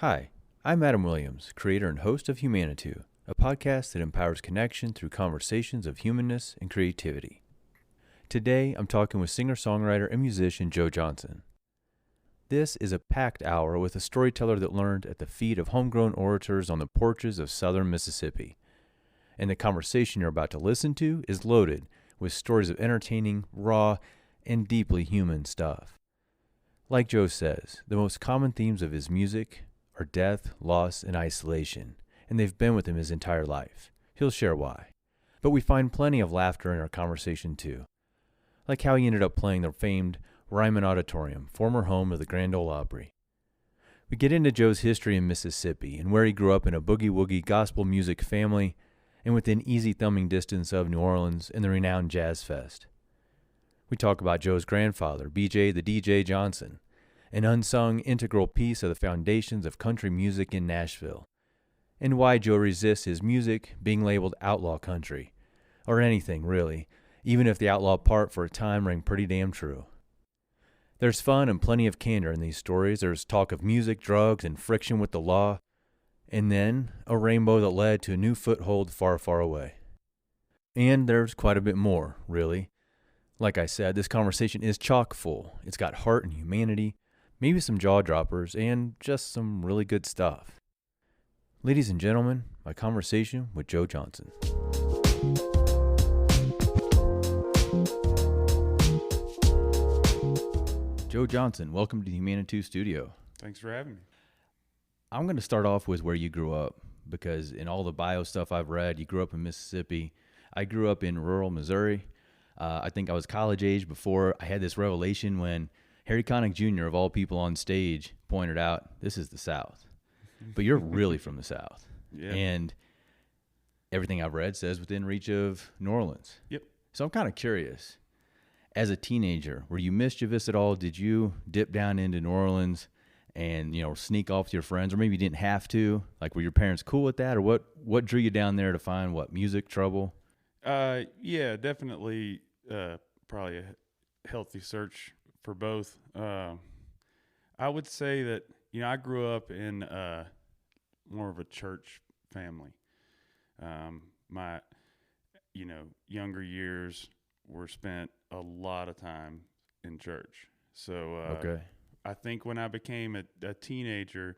Hi, I'm Adam Williams, creator and host of Humanitou, a podcast that empowers connection through conversations of humanness and creativity. Today, I'm talking with singer-songwriter and musician Joe Johnson. This is a packed hour with a storyteller that learned at the feet of homegrown orators on the porches of southern Mississippi. And the conversation you're about to listen to is loaded with stories of entertaining, raw, and deeply human stuff. Like Joe says, the most common themes of his music are death, loss, and isolation, and they've been with him his entire life. He'll share why. But we find plenty of laughter in our conversation too, like how he ended up playing the famed Ryman Auditorium, former home of the Grand Ole Opry. We get into Joe's history in Mississippi and where he grew up in a boogie-woogie gospel music family and within easy thumbing distance of New Orleans and the renowned Jazz Fest. We talk about Joe's grandfather, B.J. the DJ Johnson, an unsung integral piece of the foundations of country music in Nashville, and why Joe resists his music being labeled outlaw country, or anything really, even if the outlaw part for a time rang pretty damn true. There's fun and plenty of candor in these stories. There's talk of music, drugs, and friction with the law, and then a rainbow that led to a new foothold far, far away. And there's quite a bit more, really. Like I said, this conversation is chock full. It's got heart and humanity, maybe some jaw droppers, and just some really good stuff. Ladies and gentlemen, my conversation with Joe Johnson. Joe Johnson, welcome to the Humanitou studio. Thanks for having me. I'm going to start off with where you grew up, because in all the bio stuff I've read, you grew up in Mississippi. I grew up in rural Missouri. I think I was college age before I had this revelation when Harry Connick Jr., of all people on stage, pointed out, this is the South. But you're really from the South. Yeah. And everything I've read says within reach of New Orleans. Yep. So I'm kind of curious. As a teenager, were you mischievous at all? Did you dip down into New Orleans and, sneak off with your friends? Or maybe you didn't have to? Like, were your parents cool with that? Or what drew you down there to find, music, trouble? Yeah, definitely probably a healthy search for both. I would say that, I grew up in more of a church family. My, younger years were spent a lot of time in church. So Okay. I think when I became a teenager,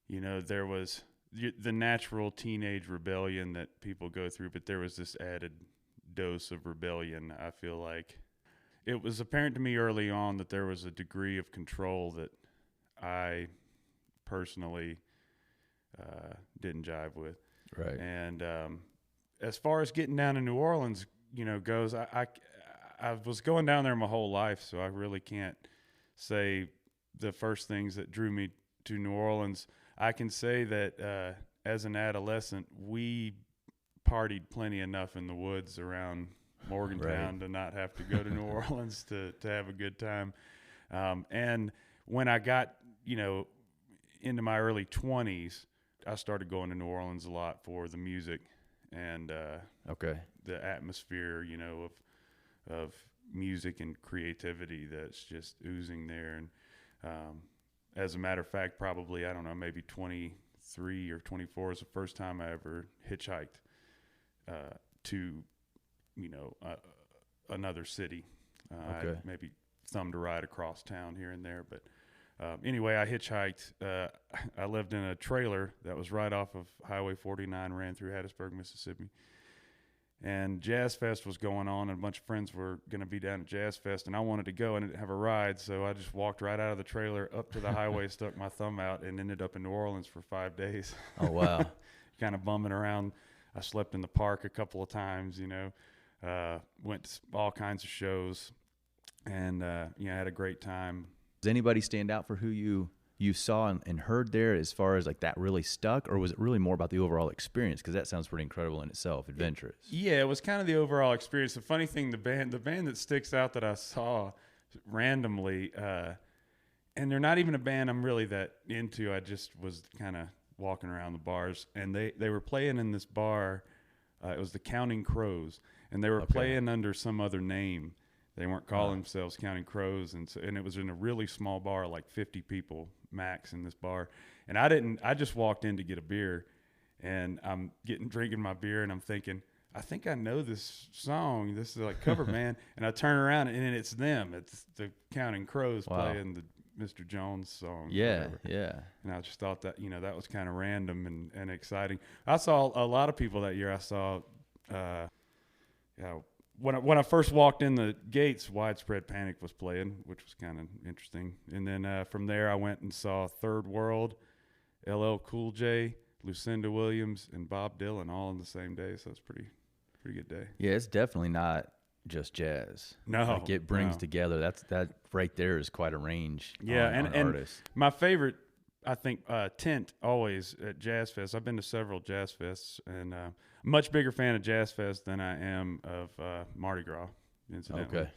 there was the natural teenage rebellion that people go through, but there was this added dose of rebellion. I feel like it was apparent to me early on that there was a degree of control that I personally didn't jive with. Right. And as far as getting down to New Orleans, goes, I was going down there my whole life, so I really can't say the first things that drew me to New Orleans. I can say that as an adolescent, we partied plenty enough in the woods around Morgantown to not have to go to New Orleans to have a good time. And when I got, into my early 20s, I started going to New Orleans a lot for the music and the atmosphere, of music and creativity that's just oozing there. And as a matter of fact, probably, I don't know, maybe 23 or 24 is the first time I ever hitchhiked to, another city. I maybe thumbed a ride across town here and there. But anyway, I hitchhiked. I lived in a trailer that was right off of Highway 49, ran through Hattiesburg, Mississippi. And Jazz Fest was going on, and a bunch of friends were going to be down at Jazz Fest, and I wanted to go and didn't have a ride, so I just walked right out of the trailer up to the highway, stuck my thumb out, and ended up in New Orleans for 5 days. Oh, wow. Kind of bumming around. I slept in the park a couple of times, went to all kinds of shows, and, had a great time. Does anybody stand out for who you saw and heard there as far as like that really stuck, or was it really more about the overall experience? Because that sounds pretty incredible in itself, adventurous. Yeah, it was kind of the overall experience. The funny thing, the band that sticks out that I saw randomly, and they're not even a band I'm really that into. I just was kind of walking around the bars, and they were playing in this bar. It was the Counting Crows, and they were playing under some other name. They weren't calling themselves Counting Crows, and it was in a really small bar, like 50 people Max in this bar, and I just walked in to get a beer, and I'm drinking my beer, and I'm thinking, I think I know this song. This is like cover band, and I turn around and it's them. It's the Counting Crows playing the Mr. Jones song. Yeah, yeah. And I just thought that that was kind of random and exciting. I saw a lot of people that year. I saw, when I first walked in the gates, Widespread Panic was playing, which was kind of interesting. And then from there, I went and saw Third World, LL Cool J, Lucinda Williams, and Bob Dylan all on the same day. So it's pretty good day. Yeah, it's definitely not just jazz. No, like it brings together. That right there is quite a range. Yeah, on artists. My favorite, I think, tent always at Jazz Fest. I've been to several Jazz Fests, and much bigger fan of Jazz Fest than I am of Mardi Gras, incidentally.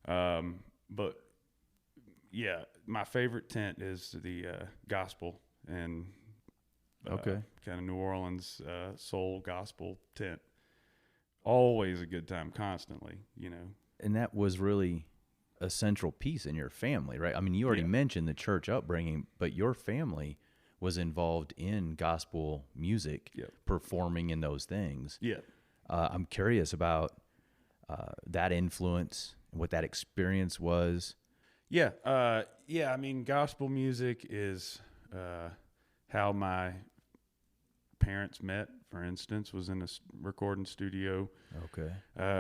Okay. But yeah, my favorite tent is the gospel and kind of New Orleans soul gospel tent. Always a good time, constantly, And that was really a central piece in your family, right? I mean, you already mentioned the church upbringing, but your family was involved in gospel music, performing in those things. Yeah. I'm curious about that influence and what that experience was. Yeah. I mean, gospel music is how my parents met, for instance, was in a recording studio. Okay.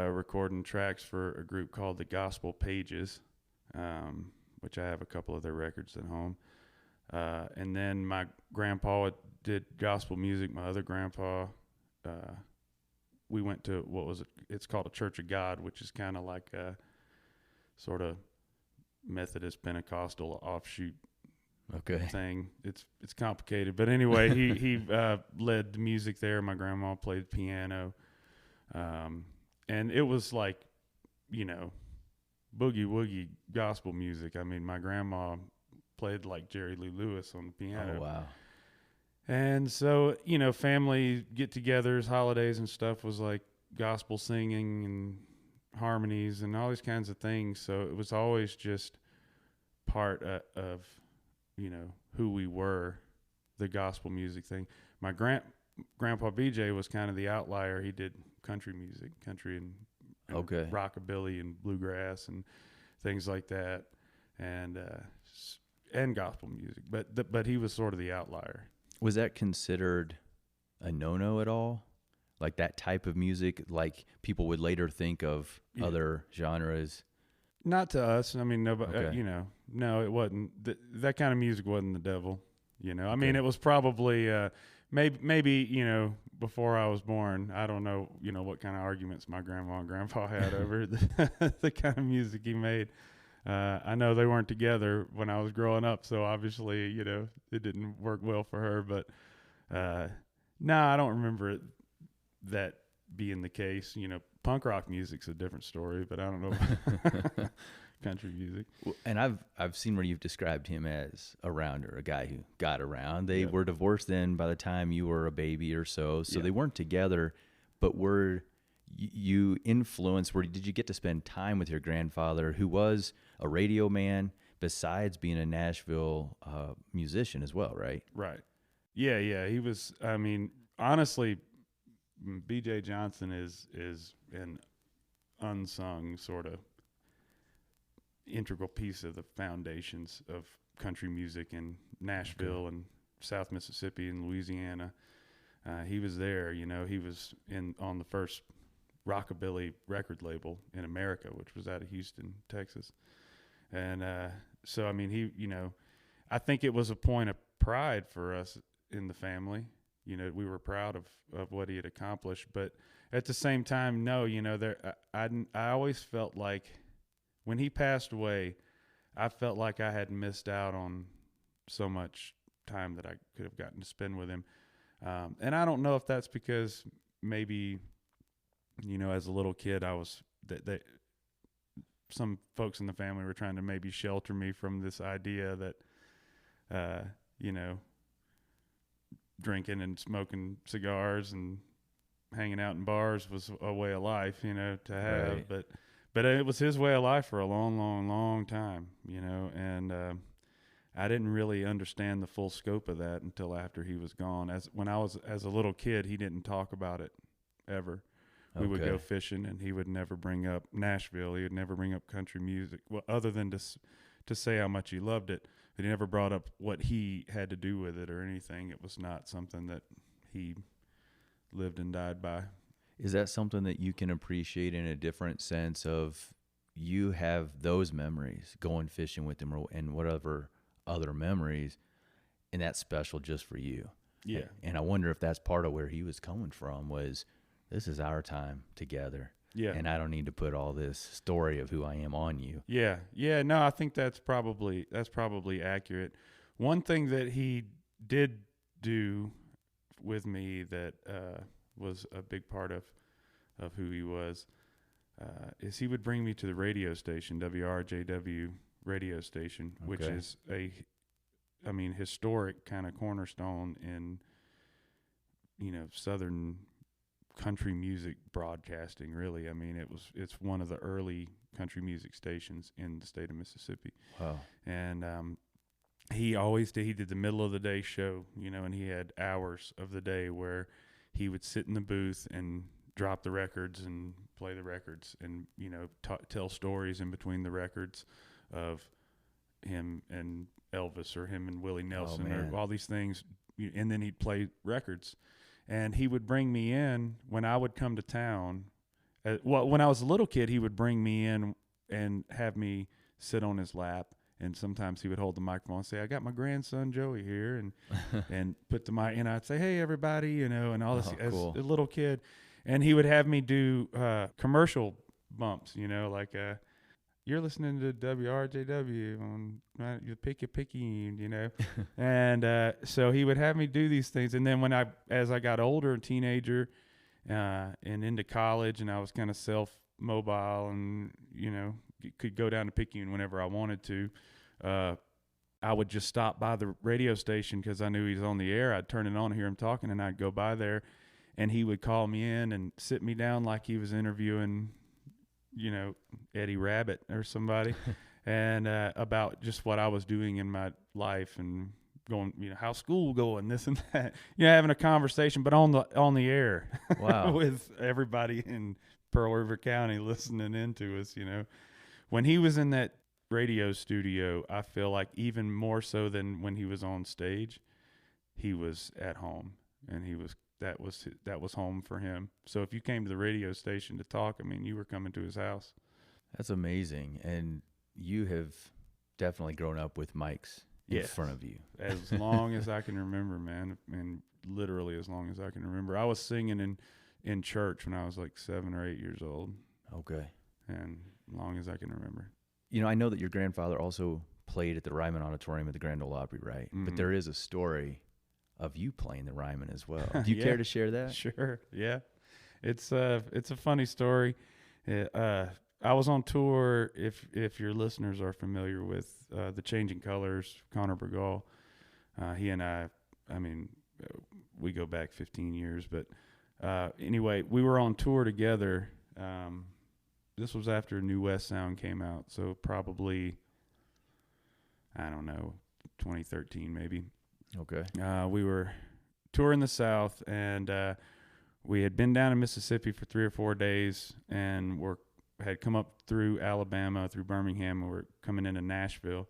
Recording tracks for a group called the Gospel Pages, which I have a couple of their records at home. And then my grandpa did gospel music. My other grandpa, we went to it's called a Church of God, which is kind of like a sort of Methodist Pentecostal offshoot thing. It's complicated, but anyway, he led the music there. My grandma played piano, and it was like, boogie woogie gospel music. I mean, my grandma played like Jerry Lee Lewis on the piano. Oh wow! And so family get-togethers, holidays, and stuff was like gospel singing and harmonies and all these kinds of things. So it was always just part of who we were, the gospel music thing. My grandpa BJ was kind of the outlier. He did country music, country and rockabilly and bluegrass and things like that, and gospel music. But he was sort of the outlier. Was that considered a no-no at all? Like that type of music, like people would later think of other genres? Not to us. I mean, nobody. No, it wasn't. That kind of music wasn't the devil. I mean, it was probably maybe before I was born. I don't know. What kind of arguments my grandma and grandpa had over the kind of music he made. I know they weren't together when I was growing up, so obviously, it didn't work well for her. But no, I don't remember that being the case. Punk rock music's a different story, but I don't know country music. And I've seen where you've described him as a rounder, a guy who got around. They were divorced then by the time you were a baby or so they weren't together. But were you influenced? Did you get to spend time with your grandfather, who was a radio man, besides being a Nashville musician as well, right? Right. Yeah. He was. I mean, honestly, B.J. Johnson is an unsung sort of integral piece of the foundations of country music in Nashville and South Mississippi and Louisiana. He was there. He was on the first rockabilly record label in America, which was out of Houston, Texas. And so, I mean, he, I think it was a point of pride for us in the family. We were proud of what he had accomplished, but at the same time, no, I always felt like when he passed away, I felt like I had missed out on so much time that I could have gotten to spend with him. And I don't know if that's because maybe, as a little kid, I was that some folks in the family were trying to maybe shelter me from this idea that, drinking and smoking cigars and hanging out in bars was a way of life, to have. Right. But it was his way of life for a long, long, long time, and I didn't really understand the full scope of that until after he was gone. When I was as a little kid, he didn't talk about it ever. We would go fishing, and he would never bring up Nashville. He would never bring up country music, well, other than to say how much he loved it. But he never brought up what he had to do with it or anything. It was not something that he lived and died by. Is that something that you can appreciate in a different sense of you have those memories, going fishing with him and whatever other memories, and that's special just for you? Yeah. And I wonder if that's part of where he was coming from, was this is our time together. Yeah. And I don't need to put all this story of who I am on you. Yeah. Yeah. No, I think that's probably accurate. One thing that he did do with me that was a big part of who he was is he would bring me to the radio station, WRJW radio station, which is historic kind of cornerstone in, Southern country music broadcasting, really. I mean, it's one of the early country music stations in the state of Mississippi. Wow. And he did the middle of the day show, and he had hours of the day where he would sit in the booth and drop the records and play the records and, tell stories in between the records of him and Elvis or him and Willie Nelson or all these things. And then he'd play records. And he would bring me in when I would come to town. When I was a little kid, he would bring me in and have me sit on his lap. And sometimes he would hold the microphone and say, "I got my grandson Joey here," and put the mic. And I'd say, "Hey, everybody," and all this as a little kid. And he would have me do commercial bumps, like you're listening to WRJW on your picky, and so he would have me do these things. And then as I got older, a teenager, and into college, and I was kind of self-mobile and, could go down to Picayune whenever I wanted to, I would just stop by the radio station because I knew he was on the air. I'd turn it on, hear him talking, and I'd go by there, and he would call me in and sit me down like he was interviewing, Eddie Rabbit or somebody, and about just what I was doing in my life and going, how's school going, this and that, having a conversation, but on the air. Wow. With everybody in Pearl River County listening into us. When he was in that radio studio, I feel like even more so than when he was on stage, he was at home, and that was home for him. So if you came to the radio station to talk, you were coming to his house. That's amazing. And you have definitely grown up with mics in front of you. As long as I can remember, man. And literally as long as I can remember. I was singing in church when I was like 7 or 8 years old. Okay. And as long as I can remember. I know that your grandfather also played at the Ryman Auditorium at the Grand Ole Opry, right? Mm-hmm. But there is a story of you playing the Ryman as well. Do you care to share that? Sure. Yeah. It's a funny story. I was on tour, if your listeners are familiar with the Changing Colors, Connor Bergall. He and I we go back 15 years, but anyway, we were on tour together. This was after New West Sound came out, so probably, I don't know, 2013 maybe. Okay. We were touring the South, and we had been down in Mississippi for 3 or 4 days, and had come up through Alabama, through Birmingham, and we're coming into Nashville.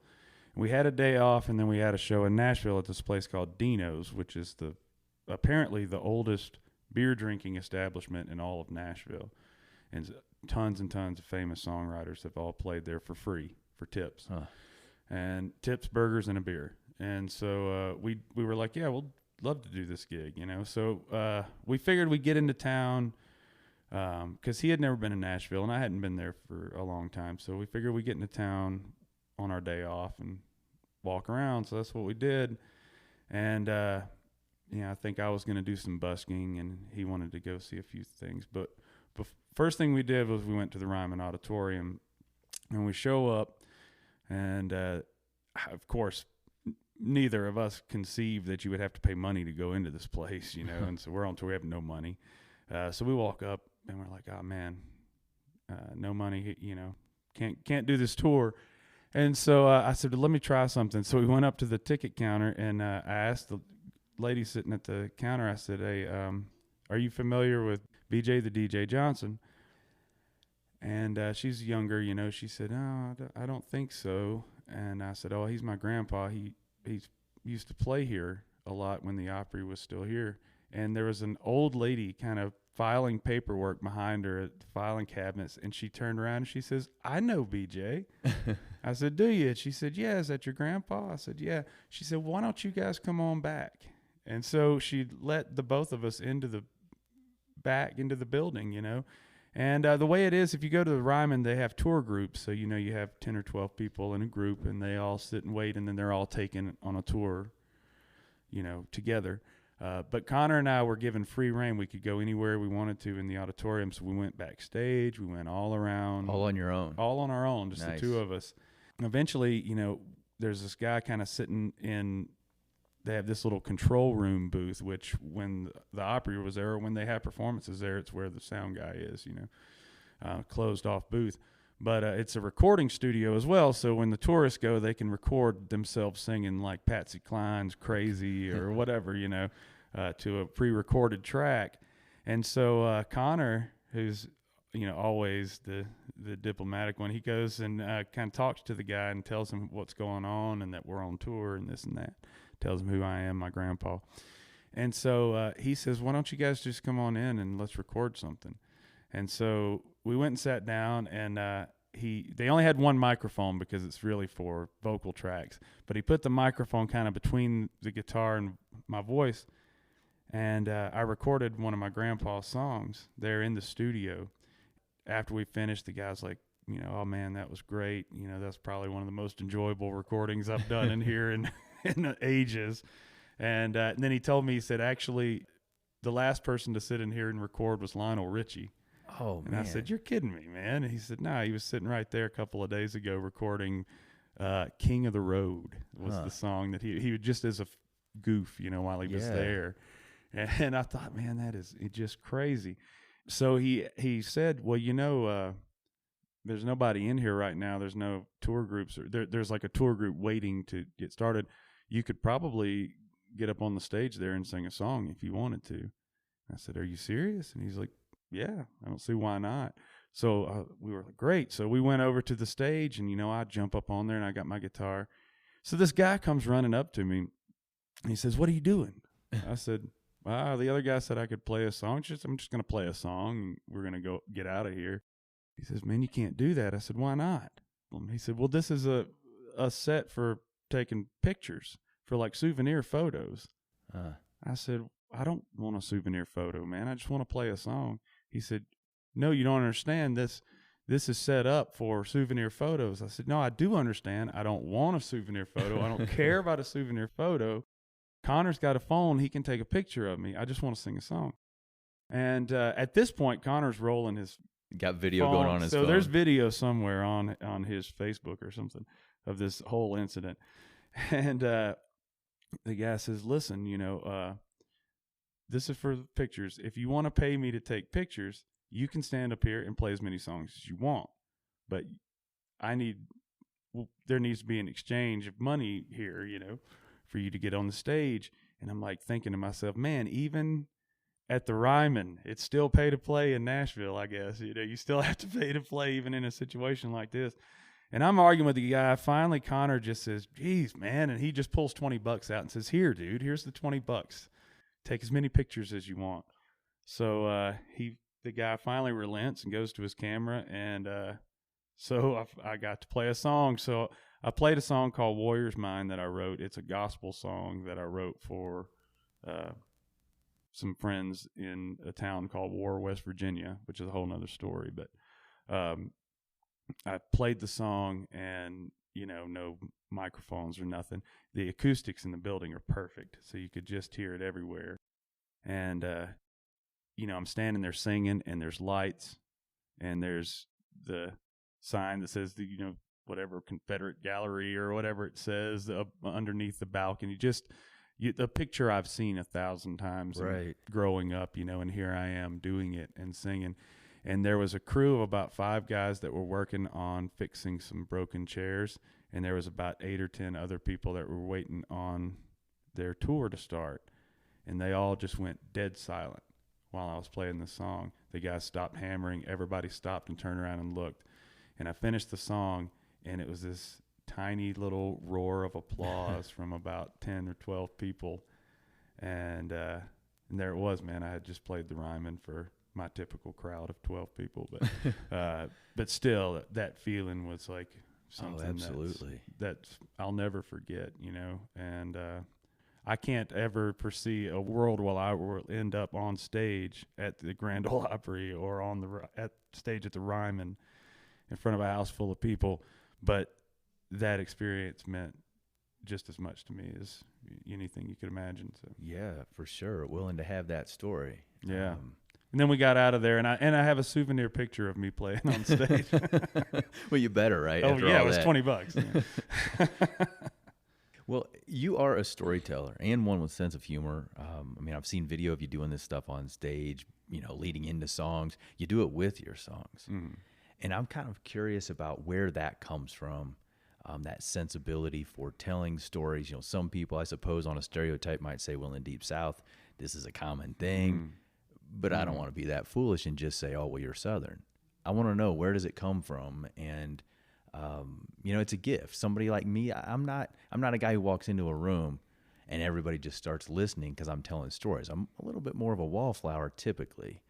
We had a day off, and then we had a show in Nashville at this place called Dino's, which is apparently the oldest beer drinking establishment in all of Nashville. And tons and tons of famous songwriters have all played there for free, for tips. Huh. And tips, burgers, and a beer. And so we were like, yeah, we'll love to do this gig, So we figured we'd get into town because he had never been in Nashville, and I hadn't been there for a long time. So we figured we'd get into town on our day off and walk around. So that's what we did. And, I think I was going to do some busking, and he wanted to go see a few things. But first thing we did was we went to the Ryman Auditorium, and we show up, and of course, neither of us conceived that you would have to pay money to go into this place, and so we're on tour, we have no money. So we walk up, and we're like, oh man, no money, can't do this tour. And so I said, let me try something. So we went up to the ticket counter, and I asked the lady sitting at the counter, I said, hey, are you familiar with BJ the DJ Johnson? And she's younger, you know. She said, no, I don't think so. And I said, oh, he's my grandpa. He used to play here a lot when the Opry was still here. And there was an old lady kind of filing paperwork behind her at the filing cabinets, and she turned around and she says, I know BJ. I said, do you? And she said, yeah. Is that your grandpa? I said, yeah. She said, why don't you guys come on back? And so she let the both of us into the building, you know. And the way it is, if you go to the Ryman, they have tour groups. So, you know, you have 10 or 12 people in a group, and they all sit and wait, and then they're all taken on a tour, you know, together. But Connor and I were given free reign. We could go anywhere we wanted to in the auditorium. So we went backstage. We went all around. All on your own. All on our own, just Nice. the two of us. And eventually, you know, there's this guy kind of sitting in, they have this little control room booth, which when the Opry was there, or when they have performances there, it's where the sound guy is, you know, closed off booth. But it's a recording studio as well, so when the tourists go, they can record themselves singing like Patsy Cline's Crazy or whatever, you know, to a pre-recorded track. And so Connor, who's, you know, always the diplomatic one, he goes and kind of talks to the guy and tells him what's going on and that we're on tour and this and that. Tells him who I am, my grandpa. And so he says, why don't you guys just come on in and let's record something? And so we went and sat down, and they only had one microphone because it's really for vocal tracks. But he put the microphone kind of between the guitar and my voice, and I recorded one of my grandpa's songs there in the studio. After we finished, the guy's like, you know, oh man, that was great. You know, that's probably one of the most enjoyable recordings I've done in here in ages. And then he told me, he said, actually, the last person to sit in here and record was Lionel Richie. Oh, and man. I said, you're kidding me, man. And he said, no, he was sitting right there a couple of days ago recording King of the Road was the song that he would just as a goof, you know, while he was there. And I thought, man, that is just crazy. So he said, well, you know, there's nobody in here right now. There's no tour groups. There's like a tour group waiting to get started. You could probably get up on the stage there and sing a song if you wanted to. I said, are you serious? And he's like, yeah, I don't see why not. So we were like, great. So we went over to the stage, and, you know, I jump up on there, and I got my guitar. So this guy comes running up to me, and he says, what are you doing? I said, the other guy said I could play a song. I'm just going to play a song, and we're going to go get out of here. He says, man, you can't do that. I said, why not? He said, well, this is a set for taking pictures, for like souvenir photos. I said, I don't want a souvenir photo, man. I just want to play a song. He said, no, you don't understand. This is set up for souvenir photos. I said, no, I do understand. I don't want a souvenir photo. I don't care about a souvenir photo. Connor's got a phone. He can take a picture of me. I just want to sing a song. And at this point, Connor's rolling his got video phone. going on his phone. So there's video somewhere on his Facebook or something of this whole incident. And the guy says, listen, you know, this is for pictures. If you want to pay me to take pictures, you can stand up here and play as many songs as you want. But there needs to be an exchange of money here, you know, for you to get on the stage. And I'm like thinking to myself, man, even at the Ryman, it's still pay to play in Nashville, I guess. You know, you still have to pay to play even in a situation like this. And I'm arguing with the guy. Finally, Connor just says, geez, man. And he just pulls $20 out and says, here, dude, here's the $20. Take as many pictures as you want. So the guy finally relents and goes to his camera. And so I got to play a song. So I played a song called Warrior's Mind that I wrote. It's a gospel song that I wrote for some friends in a town called War, West Virginia, which is a whole nother story. But I played the song, and, you know, no microphones or nothing. The acoustics in the building are perfect, so you could just hear it everywhere. And, you know, I'm standing there singing, and there's lights, and there's the sign that says, you know, whatever, Confederate Gallery or whatever it says underneath the balcony. The picture I've seen 1,000 times right. growing up, you know, and here I am doing it and singing. And there was a crew of about 5 guys that were working on fixing some broken chairs. And there was about 8 or 10 other people that were waiting on their tour to start. And they all just went dead silent while I was playing the song. The guys stopped hammering. Everybody stopped and turned around and looked. And I finished the song, and it was this tiny little roar of applause from about 10 or 12 people. And there it was, man. I had just played the Ryman for my typical crowd of 12 people. But still, that feeling was like something absolutely. that's I'll never forget, you know. And I can't ever foresee a world where I will end up on stage at the Grand Ole Opry or at stage at the Ryman in front of a house full of people. But that experience meant just as much to me as anything you could imagine. So Yeah, for sure. Willing to have that story. yeah. And then we got out of there, and I have a souvenir picture of me playing on stage. Well, you better, right? Oh, After yeah, all it was that. $20. Yeah. Well, you are a storyteller and one with sense of humor. I mean, I've seen video of you doing this stuff on stage, you know, leading into songs. You do it with your songs. Mm. And I'm kind of curious about where that comes from, that sensibility for telling stories. You know, some people, I suppose, on a stereotype might say, well, in Deep South, this is a common thing. But I don't want to be that foolish and just say, oh, well, you're Southern. I want to know, where does it come from? And, you know, it's a gift. Somebody like me, I'm not a guy who walks into a room and everybody just starts listening because I'm telling stories. I'm a little bit more of a wallflower typically.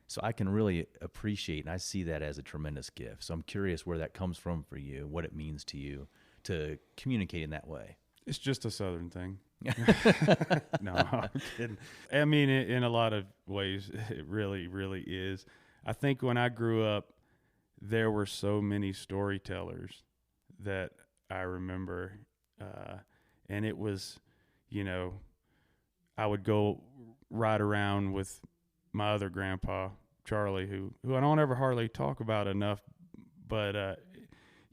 So I can really appreciate, and I see that as a tremendous gift. So I'm curious where that comes from for you, what it means to you to communicate in that way. It's just a Southern thing. No, I'm kidding. I mean, in a lot of ways, it really, really is. I think when I grew up, there were so many storytellers that I remember. And it was, you know, I would go ride around with my other grandpa, Charlie, who I don't ever hardly talk about enough, but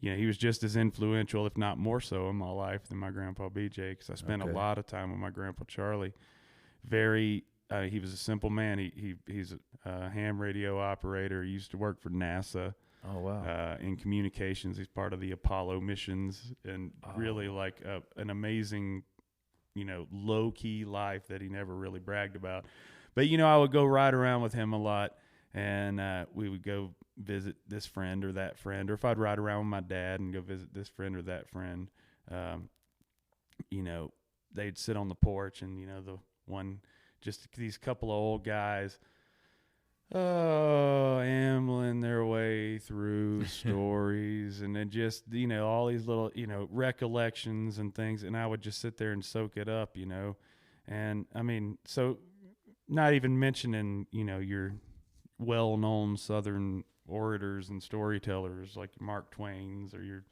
you know, he was just as influential, if not more so, in my life than my grandpa BJ, because I spent a lot of time with my grandpa Charlie. He was a simple man. He's a ham radio operator. He used to work for NASA. Oh, wow. In communications. He's part of the Apollo missions, and really like an amazing, you know, low-key life that he never really bragged about. But, you know, I would go ride around with him a lot, and we would go visit this friend or that friend, or if I'd ride around with my dad and go visit this friend or that friend, you know, they'd sit on the porch, and, you know, just these couple of old guys, ambling their way through stories, and then just, you know, all these little, you know, recollections and things, and I would just sit there and soak it up, you know. And I mean, so not even mentioning, you know, your well-known Southern orators and storytellers like Mark Twain's or your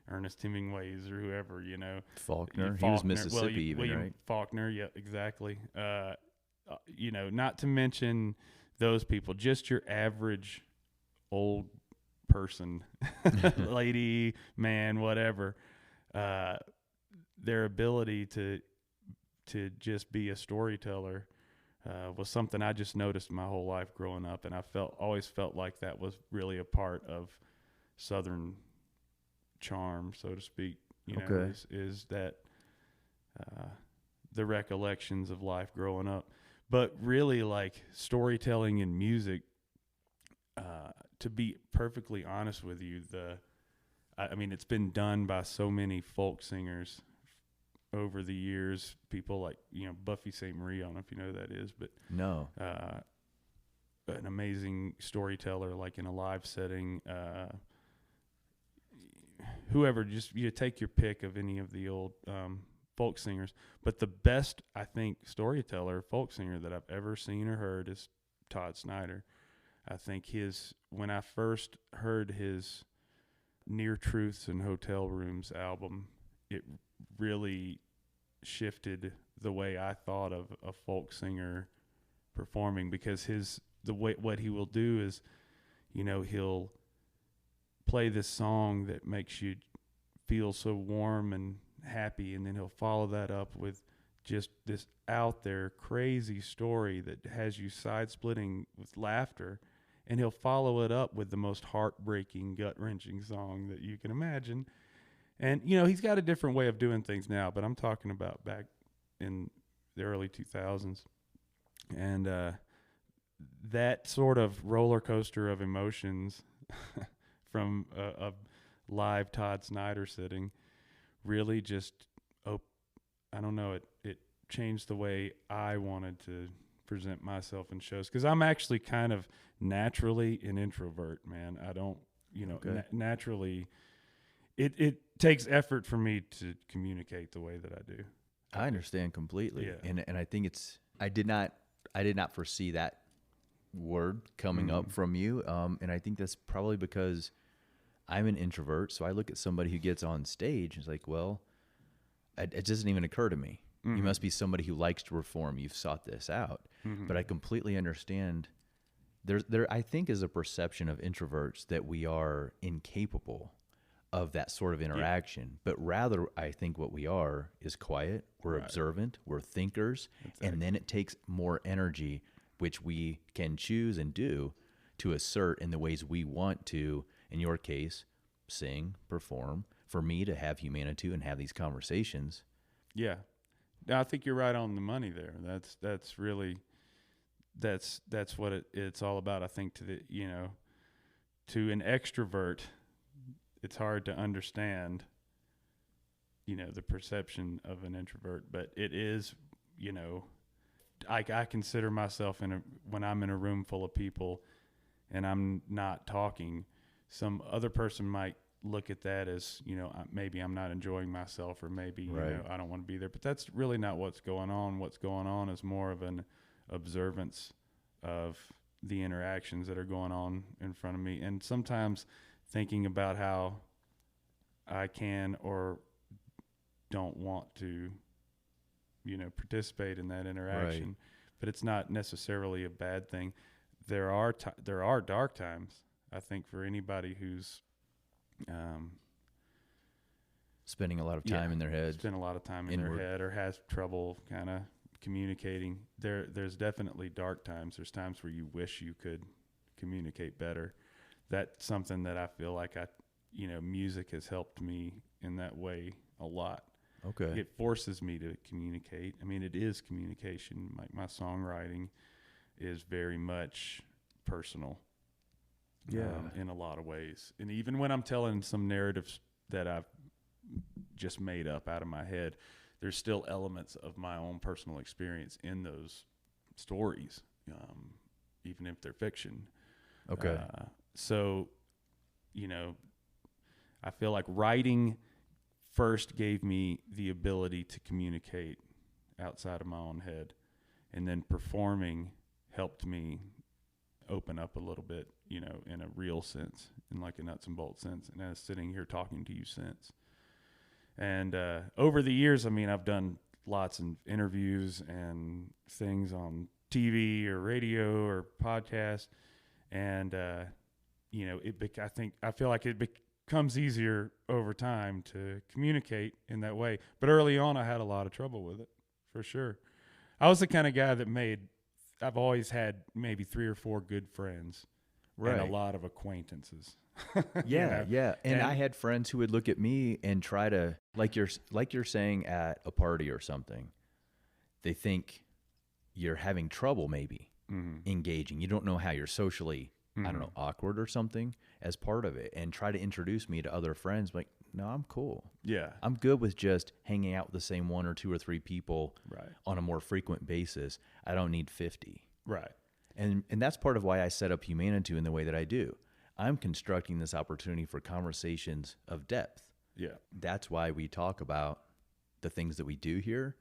Ernest Hemingway's or whoever, you know. Faulkner. He was Mississippi, William right? Faulkner, yeah, exactly. You know, not to mention those people, just your average old person, lady, man, whatever, their ability to just be a storyteller was something I just noticed my whole life growing up, and I always felt like that was really a part of Southern charm, so to speak. You know, is that the recollections of life growing up, but really like storytelling in music. To be perfectly honest with you, I mean, it's been done by so many folk singers over the years, people like, you know, Buffy St. Marie, I don't know if you know who that is, but No. An amazing storyteller, like in a live setting, whoever, just you take your pick of any of the old folk singers, but the best, I think, storyteller, folk singer that I've ever seen or heard is Todd Snider. I think when I first heard his Near Truths and Hotel Rooms album, it really shifted the way I thought of a folk singer performing, because what he will do is, you know, he'll play this song that makes you feel so warm and happy, and then he'll follow that up with just this out there crazy story that has you side splitting with laughter, and he'll follow it up with the most heartbreaking, gut-wrenching song that you can imagine. And, you know, he's got a different way of doing things now, but I'm talking about back in the early 2000s. And that sort of roller coaster of emotions from a live Todd Snider sitting really just, I don't know, it changed the way I wanted to present myself in shows. Because I'm actually kind of naturally an introvert, man. I don't, you know, naturally, it takes effort for me to communicate the way that I do. I understand completely. Yeah. And I think I did not foresee that word coming up from you. And I think that's probably because I'm an introvert. So I look at somebody who gets on stage and it's like, well, it doesn't even occur to me. You must be somebody who likes to perform. You've sought this out. But I completely understand. There, I think, is a perception of introverts that we are incapable of that sort of interaction. But rather, I think what we are is quiet. We're observant. We're thinkers. Exactly. And then it takes more energy, which we can choose and do, to assert in the ways we want to, in your case, sing, perform, for me to have Humanitou and have these conversations. Yeah. I think you're right on the money there. That's really what it's all about. I think to an extrovert, it's hard to understand, the perception of an introvert, but it is, I consider myself when I'm in a room full of people and I'm not talking, some other person might look at that as, maybe I'm not enjoying myself, or maybe, I don't want to be there, but that's really not what's going on. What's going on is more of an observance of the interactions that are going on in front of me. And sometimes thinking about how I can or don't want to, participate in that interaction, right. But it's not necessarily a bad thing. There are dark times, I think, for anybody who's spending a lot of time in their head, their head, or has trouble kind of communicating. There's definitely dark times. There's times where you wish you could communicate better. That's something that I feel like music has helped me in that way a lot. Okay. It forces me to communicate. I mean, it is communication. Like, my songwriting is very much personal. In a lot of ways. And even when I'm telling some narratives that I've just made up out of my head, there's still elements of my own personal experience in those stories, even if they're fiction. Okay. So, I feel like writing first gave me the ability to communicate outside of my own head, and then performing helped me open up a little bit, in a real sense, in like a nuts and bolts sense, and as sitting here talking to you sense. And over the years, I've done lots of interviews and things on TV or radio or podcast, and I feel like it becomes easier over time to communicate in that way. But early on, I had a lot of trouble with it, for sure. I was the kind of guy that I've always had maybe 3 or 4 good friends, right, and a lot of acquaintances. Yeah. And I had friends who would look at me and try to, like you're saying at a party or something, they think you're having trouble maybe engaging. You don't know how you're socially, I don't know, awkward or something as part of it, and try to introduce me to other friends. Like, no, I'm cool. Yeah. I'm good with just hanging out with the same 1 or 2 or 3 people on a more frequent basis. I don't need 50. Right. And that's part of why I set up Humanitou in the way that I do. I'm constructing this opportunity for conversations of depth. Yeah. That's why we talk about the things that we do here.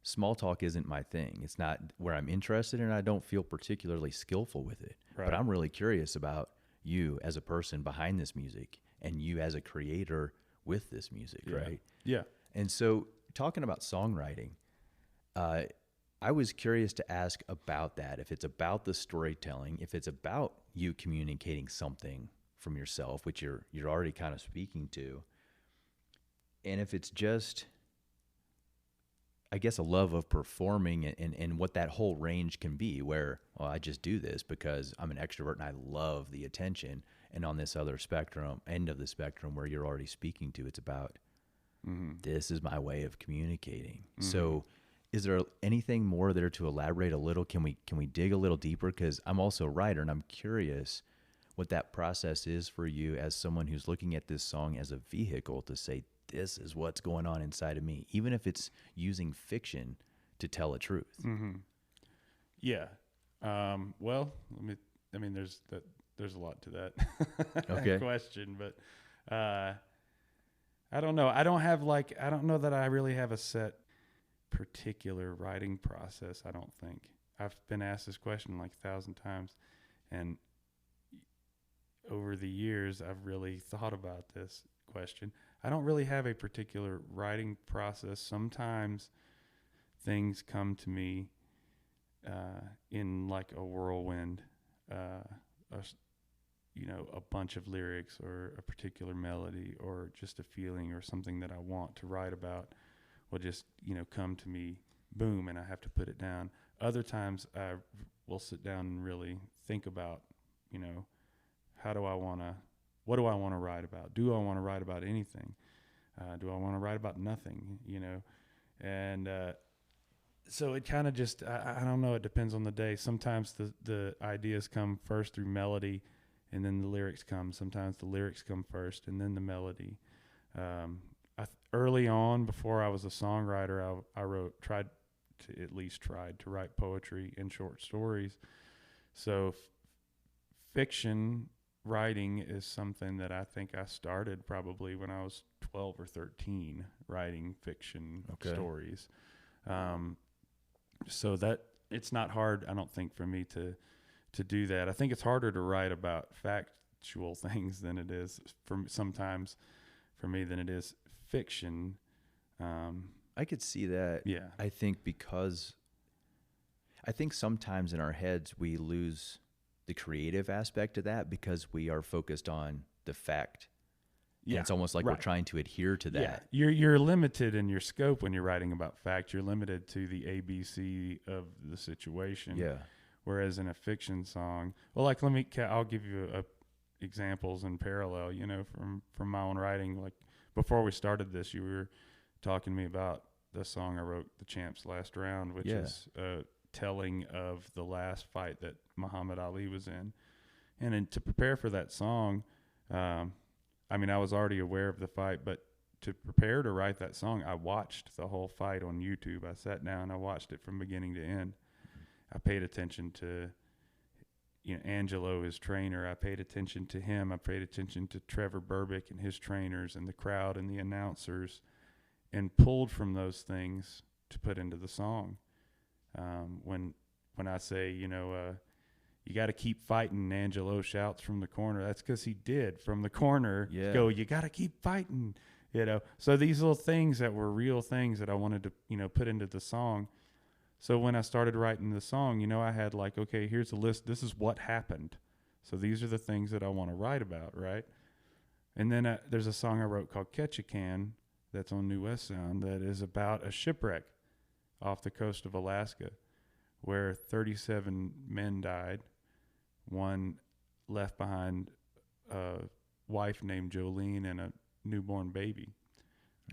Small talk isn't my thing. It's not where I'm interested, and I don't feel particularly skillful with it. Right. But I'm really curious about you as a person behind this music, and you as a creator with this music, right? Yeah. And so, talking about songwriting, I was curious to ask about that. If it's about the storytelling, if it's about you communicating something from yourself, which you're already kind of speaking to, and if it's just, I guess, a love of performing and what that whole range can be where, well, I just do this because I'm an extrovert and I love the attention. And on this other spectrum, end of the spectrum where you're already speaking to, it's about this is my way of communicating. So is there anything more there to elaborate a little? Can we dig a little deeper? Because I'm also a writer and I'm curious what that process is for you as someone who's looking at this song as a vehicle to say, this is what's going on inside of me, even if it's using fiction to tell a truth. Yeah. Well, there's a lot to that Okay. question, but I don't know. I don't know that I really have a set particular writing process. I don't think. I've been asked this question like 1,000 times, and over the years, I've really thought about this question. I don't really have a particular writing process. Sometimes things come to me in like a whirlwind, a bunch of lyrics or a particular melody or just a feeling or something that I want to write about will just, come to me, boom, and I have to put it down. Other times I will sit down and really think about, what do I want to write about? Do I want to write about anything? Do I want to write about nothing? And so it kind of just, I don't know. It depends on the day. Sometimes the ideas come first through melody and then the lyrics come. Sometimes the lyrics come first and then the melody. Early on, before I was a songwriter, I tried to write poetry and short stories. So fiction writing is something that I think I started probably when I was 12 or 13, writing fiction stories. So that it's not hard, I don't think, for me to do that. I think it's harder to write about factual things than it is sometimes for me than it is fiction. I could see that. Yeah. I think sometimes in our heads we lose the creative aspect of that because we are focused on the fact. Yeah. And it's almost like we're trying to adhere to that. Yeah. You're limited in your scope when you're writing about fact. You're limited to the ABC of the situation. Yeah. Whereas in a fiction song, well, like I'll give you examples in parallel, from my own writing. Like before we started this, you were talking to me about the song I wrote, "The Champ's Last Round," which is telling of the last fight that Muhammad Ali was in. And to prepare for that song, I was already aware of the fight, but to prepare to write that song, I watched the whole fight on YouTube. I sat down, I watched it from beginning to end. I paid attention to, Angelo, his trainer. I paid attention to him. I paid attention to Trevor Berbick and his trainers and the crowd and the announcers, and pulled from those things to put into the song. When I say, you got to keep fighting, Angelo shouts from the corner. That's because he did from the corner go, you got to keep fighting, So these little things that were real things that I wanted to, put into the song. So when I started writing the song, I had like, okay, here's a list. This is what happened. So these are the things that I want to write about, right? And then there's a song I wrote called Ketchikan that's on New West Sound that is about a shipwreck off the coast of Alaska where 37 men died. One left behind a wife named Jolene and a newborn baby.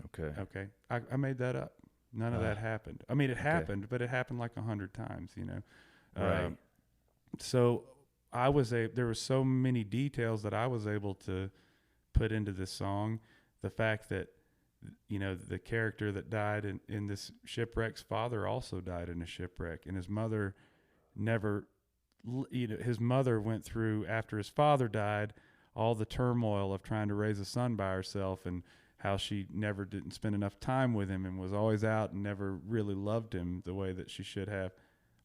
Okay. I made that up. None of that happened. It happened, but it happened like 100 times, Right. So there were so many details that I was able to put into this song. The fact that, the character that died in this shipwreck's father also died in a shipwreck, and his mother his mother went through, after his father died, all the turmoil of trying to raise a son by herself, and how she never didn't spend enough time with him and was always out and never really loved him the way that she should have.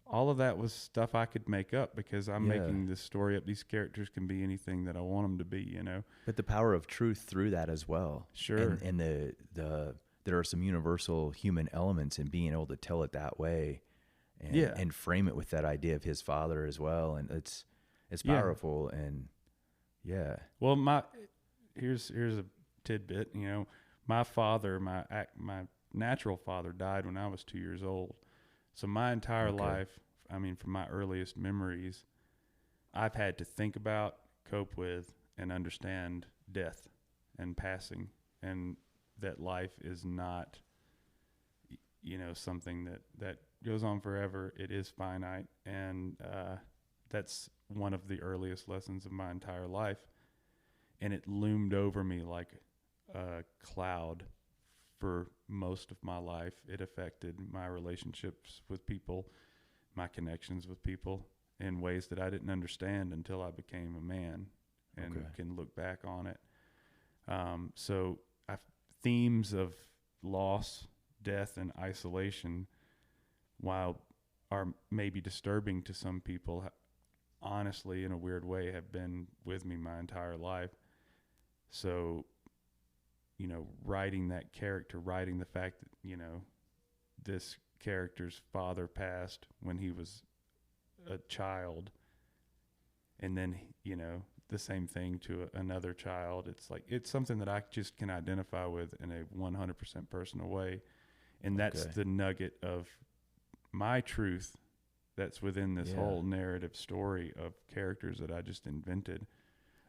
All of that was stuff I could make up because I'm making this story up. These characters can be anything that I want them to be, But the power of truth through that as well. Sure. And there are some universal human elements in being able to tell it that way and frame it with that idea of his father as well. And it's powerful. And Well, here's a tidbit, my father, my natural father died when I was 2 years old. So my entire life, I mean, from my earliest memories, I've had to think about, cope with, and understand death and passing, and that life is not, something that goes on forever. It is finite, and that's one of the earliest lessons of my entire life. And it loomed over me like a cloud for most of my life. It affected my relationships with people, my connections with people in ways that I didn't understand until I became a man and can look back on it. So themes of loss, death, and isolation, while are maybe disturbing to some people, honestly, in a weird way, have been with me my entire life. So, writing that character, writing the fact that, this character's father passed when he was a child, and then, the same thing to another child. It's like, it's something that I just can identify with in a 100% personal way. And that's the nugget of my truth that's within this whole narrative story of characters that I just invented.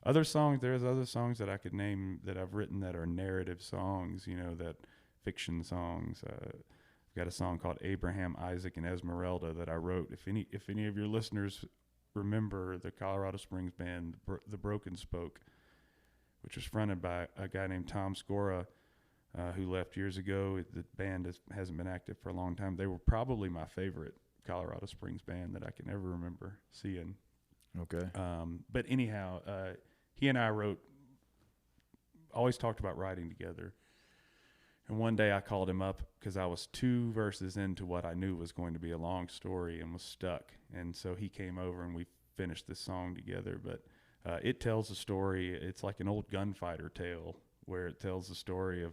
There's other songs that I could name that I've written that are narrative songs, that fiction songs. I've got a song called Abraham, Isaac, and Esmeralda that I wrote. If any of your listeners remember the Colorado Springs band, The Broken Spoke, which was fronted by a guy named Tom Scora, who left years ago. The band hasn't been active for a long time. They were probably my favorite Colorado Springs band that I can ever remember seeing. Okay. But anyhow, he and I always talked about writing together. And one day I called him up because I was 2 verses into what I knew was going to be a long story and was stuck. And so he came over and we finished this song together. But it tells a story. It's like an old gunfighter tale where it tells the story of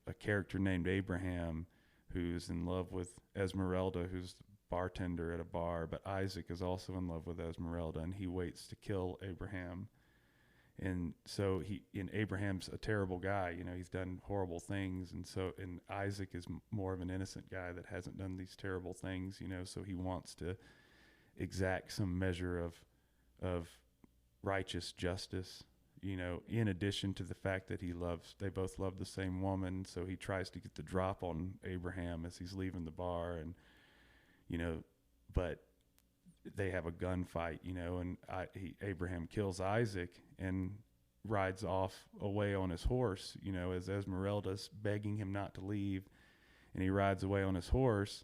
a character named Abraham who's in love with Esmeralda, who's the bartender at a bar. But Isaac is also in love with Esmeralda, and he waits to kill Abraham. And so Abraham's a terrible guy, he's done horrible things. And Isaac is more of an innocent guy that hasn't done these terrible things, so he wants to exact some measure of righteous justice, in addition to the fact that they both love the same woman. So he tries to get the drop on Abraham as he's leaving the bar, and, but they have a gunfight, and Abraham kills Isaac and rides off away on his horse, as Esmeralda's begging him not to leave, and he rides away on his horse,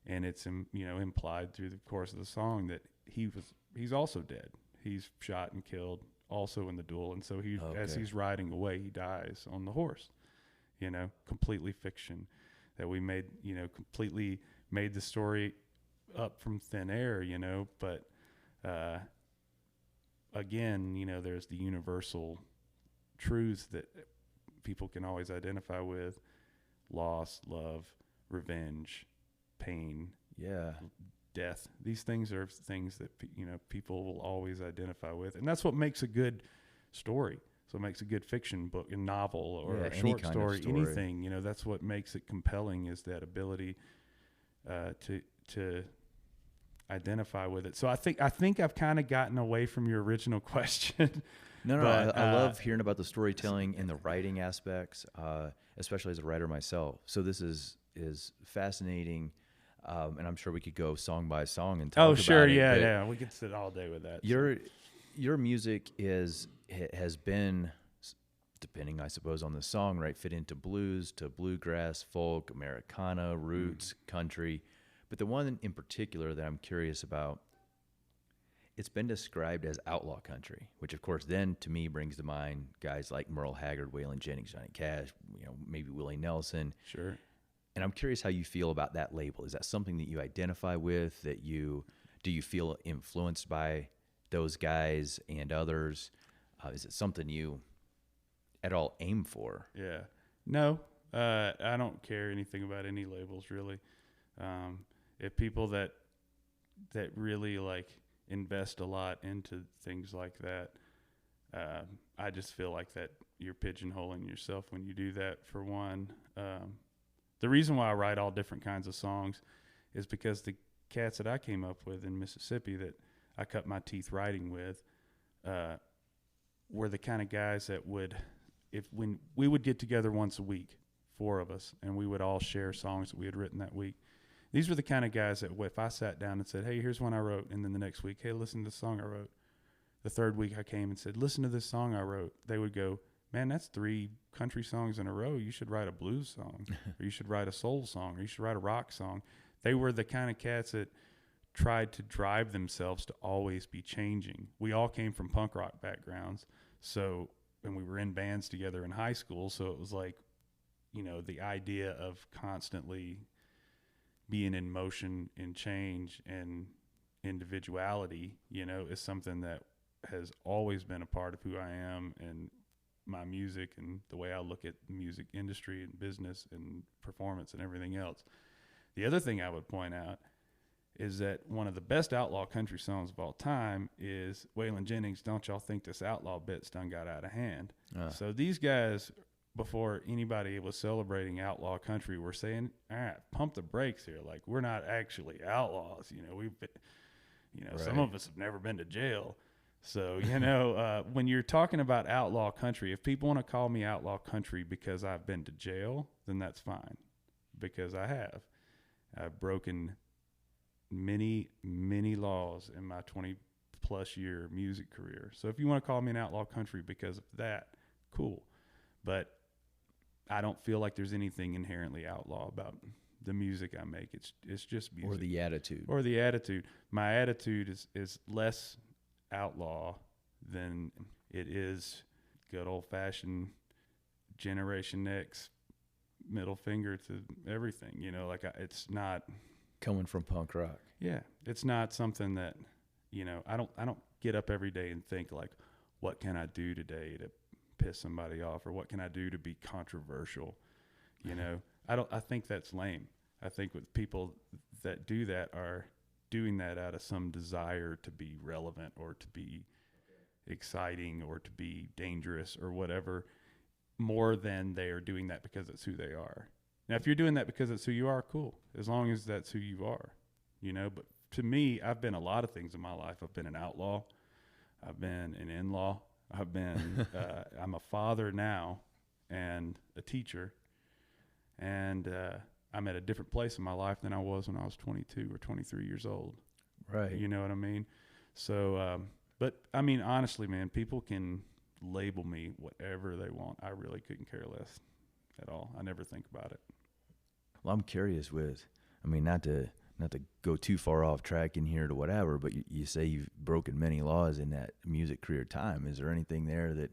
and it's implied through the course of the song that he's also dead. He's shot and killed also in the duel, and so as he's riding away, he dies on the horse. Completely fiction that we made. Completely made the story up from thin air, but again, there's the universal truths that people can always identify with: loss, love, revenge, pain, death. These things are things that people will always identify with, and that's what makes a good story. So it makes a good fiction book, a novel, or a short story, anything. That's what makes it compelling, is that ability to identify with it. So I think I've kind of gotten away from your original question. No, I love hearing about the storytelling and the writing aspects, especially as a writer myself. So this is fascinating, and I'm sure we could go song by song and talk about it. Oh, sure, yeah, we could sit all day with that. Your music has been, depending, I suppose, on the song, right, fit into blues, to bluegrass, folk, Americana, roots, country. But the one in particular that I'm curious about, it's been described as outlaw country, which of course then to me brings to mind guys like Merle Haggard, Waylon Jennings, Johnny Cash, maybe Willie Nelson. Sure. And I'm curious how you feel about that label. Is that something that you identify with? Do you feel influenced by those guys and others? Is it something you at all aim for? Yeah. No, I don't care anything about any labels really. If people that really invest a lot into things like that, I just feel like that you're pigeonholing yourself when you do that, for one. The reason why I write all different kinds of songs is because the cats that I came up with in Mississippi that I cut my teeth writing with were the kind of guys that when we would get together once a week, 4 of us, and we would all share songs that we had written that week. These were the kind of guys that if I sat down and said, hey, here's one I wrote, and then the next week, hey, listen to this song I wrote. The third week I came and said, listen to this song I wrote. They would go, man, that's 3 country songs in a row. You should write a blues song, or you should write a soul song, or you should write a rock song. They were the kind of cats that tried to drive themselves to always be changing. We all came from punk rock backgrounds, and we were in bands together in high school, so it was like, the idea of constantly being in motion and change and individuality, is something that has always been a part of who I am and my music and the way I look at the music industry and business and performance and everything else. The other thing I would point out is that one of the best outlaw country songs of all time is Waylon Jennings' Don't Y'all Think This Outlaw Bit's Done Got Out of Hand. So these guys, before anybody was celebrating outlaw country, were saying, all right, pump the brakes here. Like, we're not actually outlaws. We've been, right. Some of us have never been to jail. So, when you're talking about outlaw country, if people want to call me outlaw country because I've been to jail, then that's fine, because I have. I've broken many, many laws in my 20-plus year music career. So if you want to call me an outlaw country because of that, cool. But I don't feel like there's anything inherently outlaw about the music I make. It's just music. Or the attitude. My attitude is less outlaw than it is good old-fashioned Generation X middle finger to everything. It's not coming from punk rock. Yeah, it's not something that I don't get up every day and think like, what can I do today to piss somebody off, or what can I do to be controversial? I think that's lame. I think with people that do that are doing that out of some desire to be relevant or to be exciting or to be dangerous or whatever, more than they are doing that because it's who they are. Now, if you're doing that because it's who you are, cool, as long as that's who you are, But to me, I've been a lot of things in my life. I've been an outlaw. I've been an in-law. I've been, I'm a father now and a teacher. And I'm at a different place in my life than I was when I was 22 or 23 years old. Right. You know what I mean? So, but I mean, honestly, man, people can label me whatever they want. I really couldn't care less at all. I never think about it. Well, I'm curious not to go too far off track in here to whatever, but you say you've broken many laws in that music career time. Is there anything there that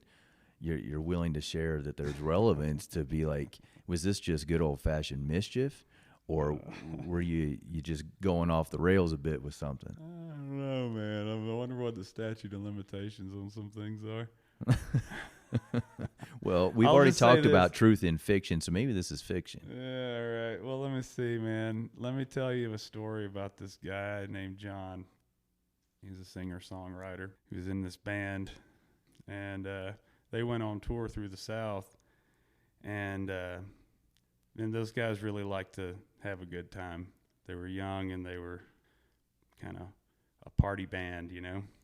you're willing to share that there's relevance to be like, was this just good old fashioned mischief, or were you just going off the rails a bit with something? I don't know, man. I wonder what the statute of limitations on some things are. Well, we've already talked about truth in fiction, so maybe this is fiction. Yeah, all right. Well, let me see, man. Let me tell you a story about this guy named John. He's a singer-songwriter. He was in this band, and they went on tour through the South, and those guys really liked to have a good time. They were young, and they were kind of a party band,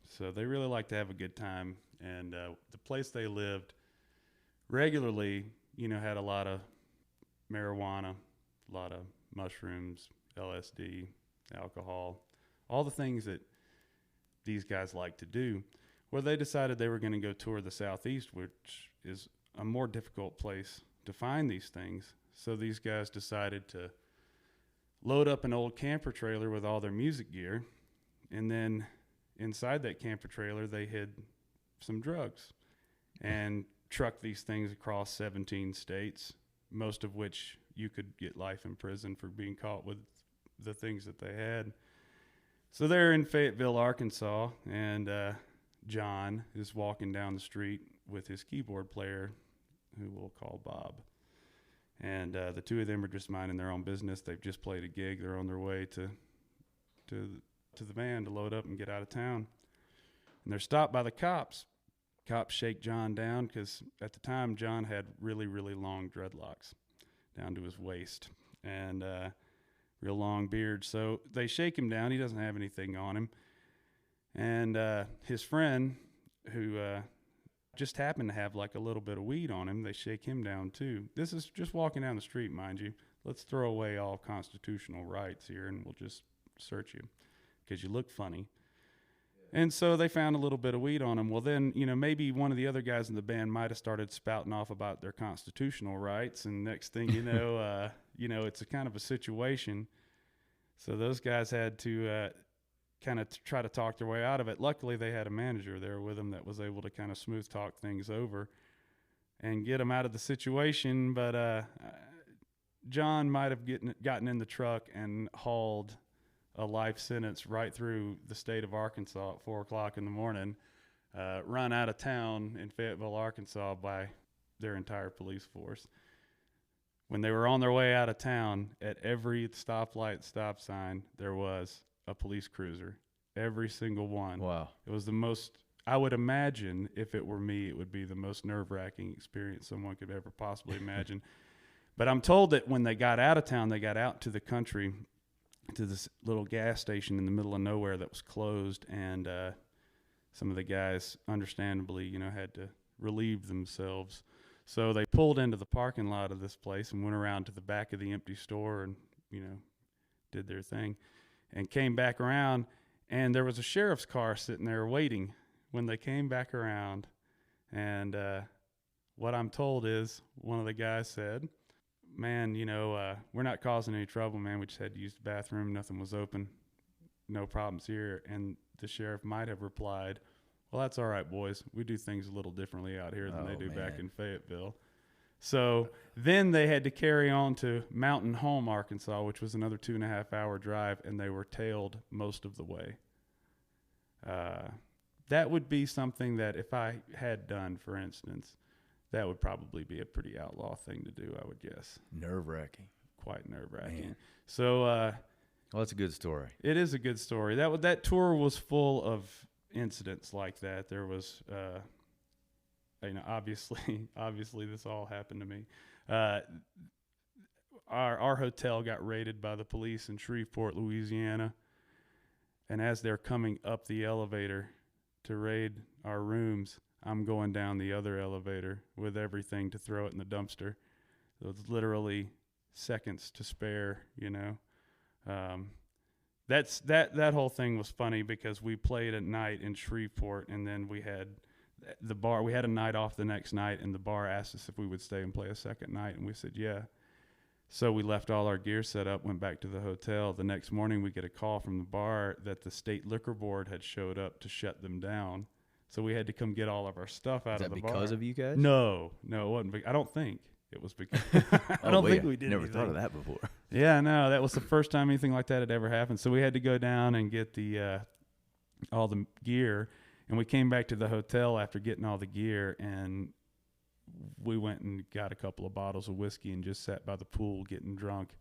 So they really liked to have a good time. And the place they lived regularly, had a lot of marijuana, a lot of mushrooms, LSD, alcohol, all the things that these guys like to do. Well, they decided they were going to go tour the Southeast, which is a more difficult place to find these things. So these guys decided to load up an old camper trailer with all their music gear, and then inside that camper trailer, they hid some drugs and trucked these things across 17 states, most of which you could get life in prison for being caught with the things that they had. So they're in Fayetteville, Arkansas, and John is walking down the street with his keyboard player, who we'll call Bob. And the two of them are just minding their own business. They've just played a gig. They're on their way to the van to load up and get out of town. And they're stopped by the cops. Cops shake John down because at the time John had really, really long dreadlocks down to his waist. and real long beard. So they shake him down. He doesn't have anything on him. And his friend, who just happened to have like a little bit of weed on him, they shake him down too. This is just walking down the street, mind you. Let's throw away all constitutional rights here, and we'll just search you because you look funny. And so they found a little bit of weed on him. Well, then, maybe one of the other guys in the band might have started spouting off about their constitutional rights. And next thing you know, it's a kind of a situation. So those guys had to kind of try to talk their way out of it. Luckily, they had a manager there with them that was able to kind of smooth talk things over and get them out of the situation. But John might have gotten in the truck and hauled a life sentence right through the state of Arkansas at 4:00 in the morning, run out of town in Fayetteville, Arkansas by their entire police force. When they were on their way out of town, at every stoplight, stop sign, there was a police cruiser. Every single one. Wow. It was the most, I would imagine, if it were me, it would be the most nerve-wracking experience someone could ever possibly imagine. But I'm told that when they got out of town, they got out to the country, to this little gas station in the middle of nowhere that was closed, and some of the guys, understandably, had to relieve themselves. So they pulled into the parking lot of this place and went around to the back of the empty store and, did their thing, and came back around, and there was a sheriff's car sitting there waiting when they came back around. And what I'm told is one of the guys said, "Man, we're not causing any trouble, man. We just had to use the bathroom. Nothing was open. No problems here." And the sheriff might have replied, "Well, that's all right, boys. We do things a little differently out here than they do back in Fayetteville." So then they had to carry on to Mountain Home, Arkansas, which was another 2.5-hour drive, and they were tailed most of the way. That would be something that if I had done, for instance, that would probably be a pretty outlaw thing to do, I would guess. Nerve-wracking. Quite nerve-wracking. Man. So, well, that's a good story. It is a good story. That tour was full of incidents like that. There was, obviously this all happened to me. Our hotel got raided by the police in Shreveport, Louisiana. And as they're coming up the elevator to raid our rooms, I'm going down the other elevator with everything to throw it in the dumpster. So it's literally seconds to spare, That whole thing was funny because we played at night in Shreveport, and then we had the bar. We had a night off the next night, and the bar asked us if we would stay and play a second night, and we said yeah. So we left all our gear set up, went back to the hotel. The next morning, we get a call from the bar that the state liquor board had showed up to shut them down. So we had to come get all of our stuff out of the bar. Because of you guys? No, it wasn't. I don't think it was because. I don't think we did. Never thought of that before. Yeah, no, that was the first time anything like that had ever happened. So we had to go down and get the all the gear, and we came back to the hotel after getting all the gear, and we went and got a couple of bottles of whiskey and just sat by the pool getting drunk,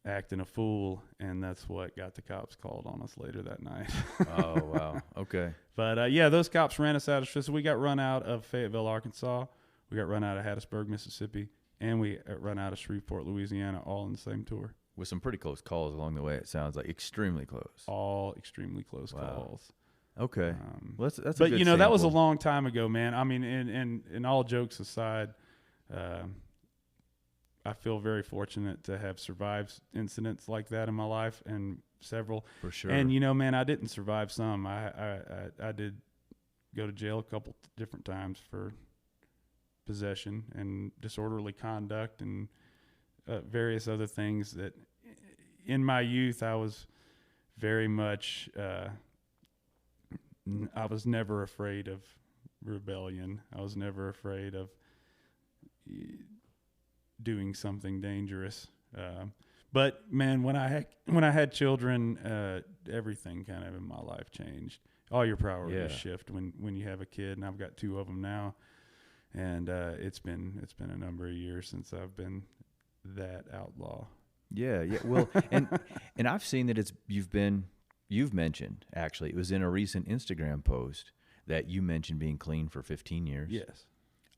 acting a fool, and that's what got the cops called on us later that night. Oh, wow. Okay. But, those cops ran us out of – so we got run out of Fayetteville, Arkansas. We got run out of Hattiesburg, Mississippi, and we run out of Shreveport, Louisiana, all in the same tour. With some pretty close calls along the way, it sounds like. Extremely close. All extremely close calls. Okay. Well, that's a good sample. That was a long time ago, man. I mean, and all jokes aside, I feel very fortunate to have survived incidents like that in my life, and several. For sure. And, man, I didn't survive some. I did go to jail a couple different times for possession and disorderly conduct and various other things that in my youth I was very much I was never afraid of rebellion. I was never afraid of doing something dangerous. But man, when I had children, everything kind of in my life changed. All your priorities shift when you have a kid, and I've got 2 of them now. And it's been a number of years since I've been that outlaw. Yeah. Well, and I've seen that you've mentioned, actually, it was in a recent Instagram post that you mentioned being clean for 15 years. Yes.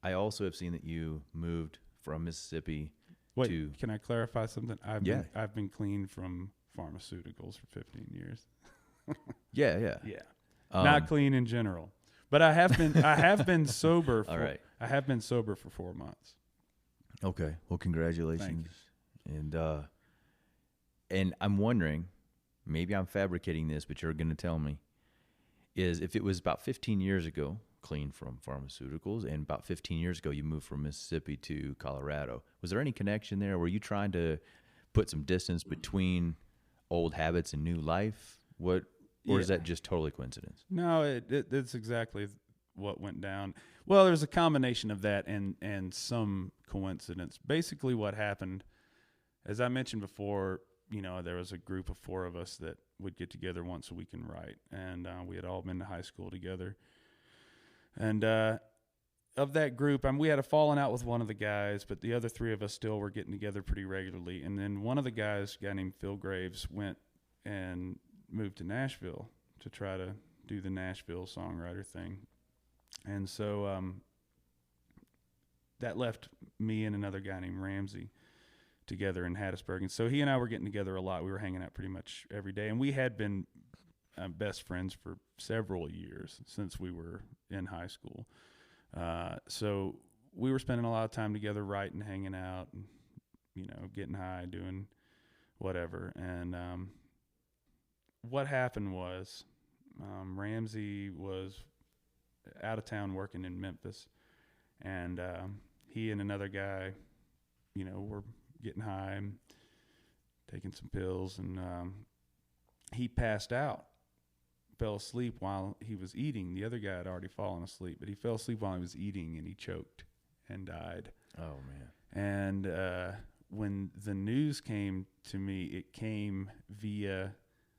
I also have seen that you moved from Mississippi Wait, to can I clarify something? Yeah. I've been clean from pharmaceuticals for 15 years. Yeah. Yeah. Not clean in general. But I have been sober All right. I have been sober for 4 months. Okay. Well, congratulations. Thank you. And I'm wondering, maybe I'm fabricating this, but you're going to tell me, is if it was about 15 years ago, clean from pharmaceuticals, and about 15 years ago you moved from Mississippi to Colorado, was there any connection there? Were you trying to put some distance between old habits and new life? Or is that just totally coincidence? No, it's exactly what went down. Well, there's a combination of that and some coincidence. Basically what happened, as I mentioned before, there was a group of 4 of us that would get together once a week and write. And we had all been to high school together. And of that group, we had a falling out with one of the guys, but the other 3 of us still were getting together pretty regularly. And then one of the guys, a guy named Phil Graves, went and moved to Nashville to try to do the Nashville songwriter thing. And so that left me and another guy named Ramsey together in Hattiesburg. And so he and I were getting together a lot. We were hanging out pretty much every day. And we had been best friends for several years since we were in high school. So we were spending a lot of time together writing, hanging out, and, getting high, doing whatever. And what happened was Ramsey was out of town working in Memphis. And he and another guy, were getting high and taking some pills, and he passed out, fell asleep while he was eating. The other guy had already fallen asleep, but he fell asleep while he was eating, and he choked and died. Oh, man. And when the news came to me, it came via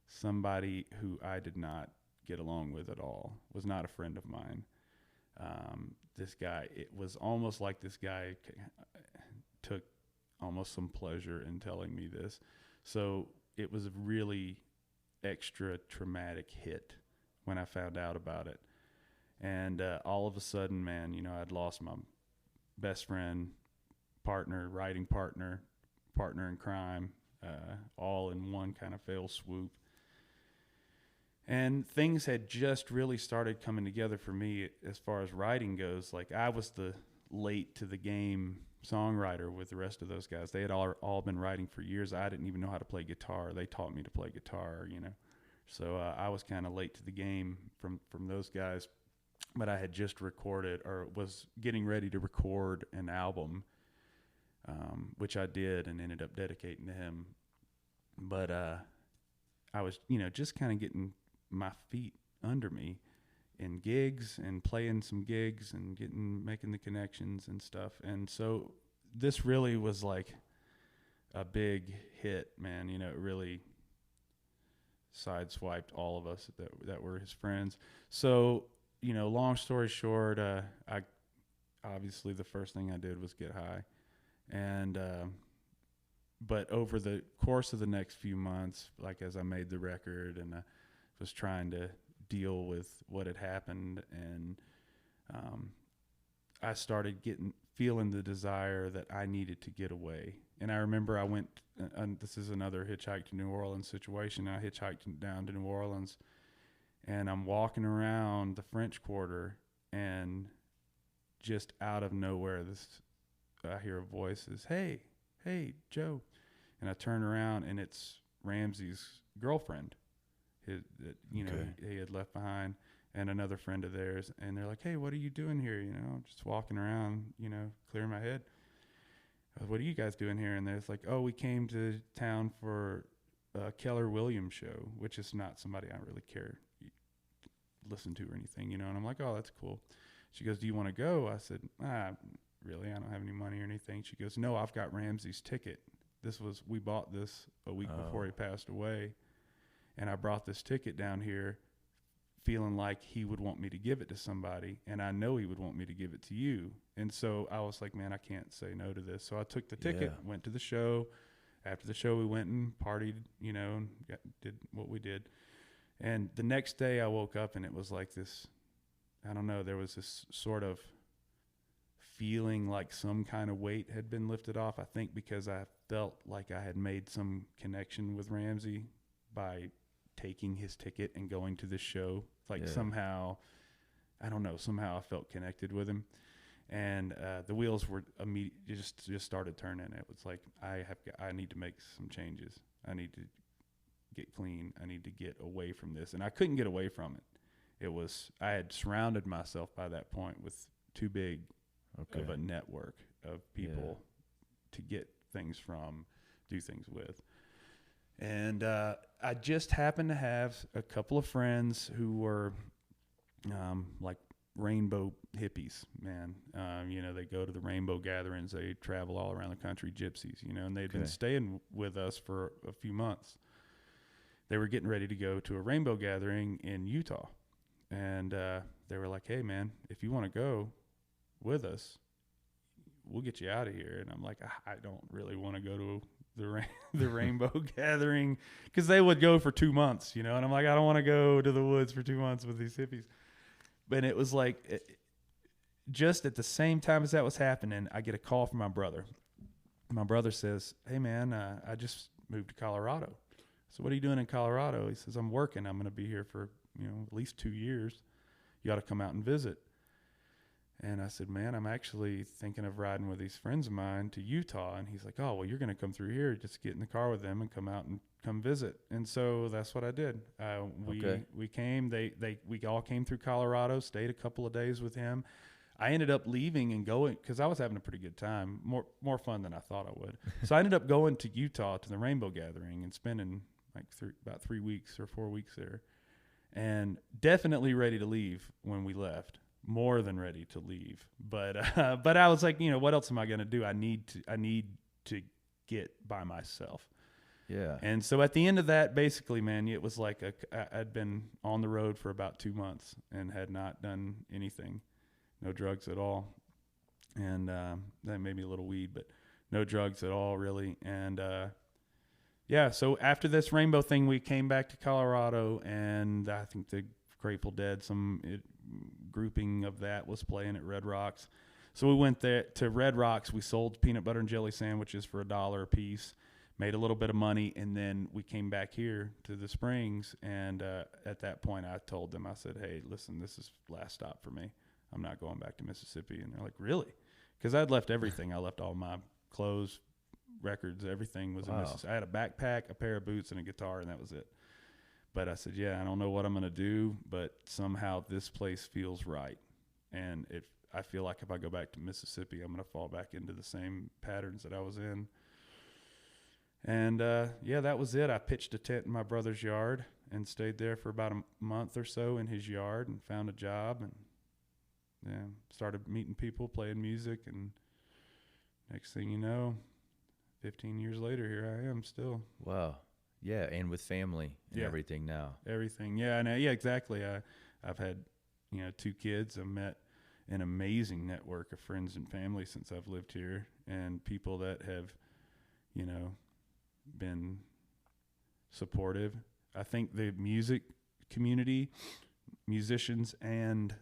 somebody who I did not get along with at all, was not a friend of mine. This guy, it was almost like this guy took almost some pleasure in telling me this. So it was a really extra traumatic hit when I found out about it. And all of a sudden, man, I'd lost my best friend, partner, writing partner in crime, all in one kind of fell swoop. And things had just really started coming together for me as far as writing goes. Like, I was the late to the game songwriter with the rest of those guys. They had all been writing for years. I didn't even know how to play guitar. They taught me to play guitar, So I was kind of late to the game from those guys. But I had just recorded, or was getting ready to record, an album, which I did and ended up dedicating to him. But I was, just kind of getting my feet under me in gigs and playing some gigs and making the connections and stuff. And so this really was like a big hit, man. It really sideswiped all of us that were his friends. So, long story short, I obviously the first thing I did was get high. And but over the course of the next few months, like as I made the record and was trying to deal with what had happened, and I started feeling the desire that I needed to get away. And I remember I went, and this is another hitchhike to New Orleans situation. I hitchhiked down to New Orleans, and I'm walking around the French Quarter, and just out of nowhere, I hear a voice says, "Hey, Joe." And I turn around, and it's Ramsey's girlfriend. He had left behind, and another friend of theirs. And they're like, "Hey, what are you doing here? Just walking around, clearing my head. What are you guys doing here?" And they're like, "Oh, we came to town for a Keller Williams show," which is not somebody I really care listen to or anything, And I'm like, "Oh, that's cool." She goes, "Do you want to go?" I said, "Really, I don't have any money or anything." She goes, "No, I've got Ramsey's ticket. We bought this a week before he passed away. And I brought this ticket down here feeling like he would want me to give it to somebody, and I know he would want me to give it to you." And so I was like, man, I can't say no to this. So I took the ticket, went to the show. After the show, we went and partied, and did what we did. And the next day I woke up, and it was like this, I don't know, there was this sort of feeling like some kind of weight had been lifted off. I think because I felt like I had made some connection with Ramsey by taking his ticket and going to this show. Like somehow, I don't know, somehow I felt connected with him. And the wheels were just started turning. It was like, I need to make some changes. I need to get clean. I need to get away from this. And I couldn't get away from it. I had surrounded myself by that point with too big of a network of people to get things from, do things with. And I just happened to have a couple of friends who were like rainbow hippies, man. They go to the rainbow gatherings. They travel all around the country, gypsies, and they'd been staying with us for a few months. They were getting ready to go to a rainbow gathering in Utah. And they were like, hey, man, if you want to go with us, we'll get you out of here. And I'm like, I don't really want to go to the rainbow gathering, because they would go for 2 months, and I'm like, I don't want to go to the woods for 2 months with these hippies. But it was like, just at the same time as that was happening, I get a call from my brother. My brother says, hey, man, I just moved to Colorado. So what are you doing in Colorado? He says, I'm working. I'm going to be here for, at least 2 years. You ought to come out and visit. And I said, man, I'm actually thinking of riding with these friends of mine to Utah. And he's like, oh, well, you're going to come through here. Just get in the car with them and come out and come visit. And so that's what I did. We came, we all came through Colorado, stayed a couple of days with him. I ended up leaving and going, because I was having a pretty good time, more fun than I thought I would. So I ended up going to Utah to the Rainbow Gathering and spending like about 3 weeks or 4 weeks there. And definitely ready to leave when we left. More than ready to leave, but I was like, what else am I going to do? I need to get by myself. Yeah. And so at the end of that, basically, man, it was like I'd been on the road for about 2 months and had not done anything, no drugs at all, and that made me a little weed, but no drugs at all, really. And so after this rainbow thing, we came back to Colorado, and I think the Grateful Dead, grouping of that was playing at Red Rocks. So we went there to Red Rocks. We sold peanut butter and jelly sandwiches for $1 a piece, made a little bit of money, and then we came back here to the Springs. And at that point, I told them, I said, hey, listen, this is last stop for me. I'm not going back to Mississippi. And they're like, really? Because I'd left everything. I left all my clothes, records, everything was in Mississippi. I had a backpack, a pair of boots, and a guitar, and that was it. But I said, yeah, I don't know what I'm going to do, but somehow this place feels right. And I feel like if I go back to Mississippi, I'm going to fall back into the same patterns that I was in. And, that was it. I pitched a tent in my brother's yard and stayed there for about a month or so in his yard and found a job and started meeting people, playing music. And next thing you know, 15 years later, here I am still. Wow. Yeah, and with family and everything now. Everything, exactly. I've had, 2 kids. I've met an amazing network of friends and family since I've lived here, and people that have, been supportive. I think the music community, musicians and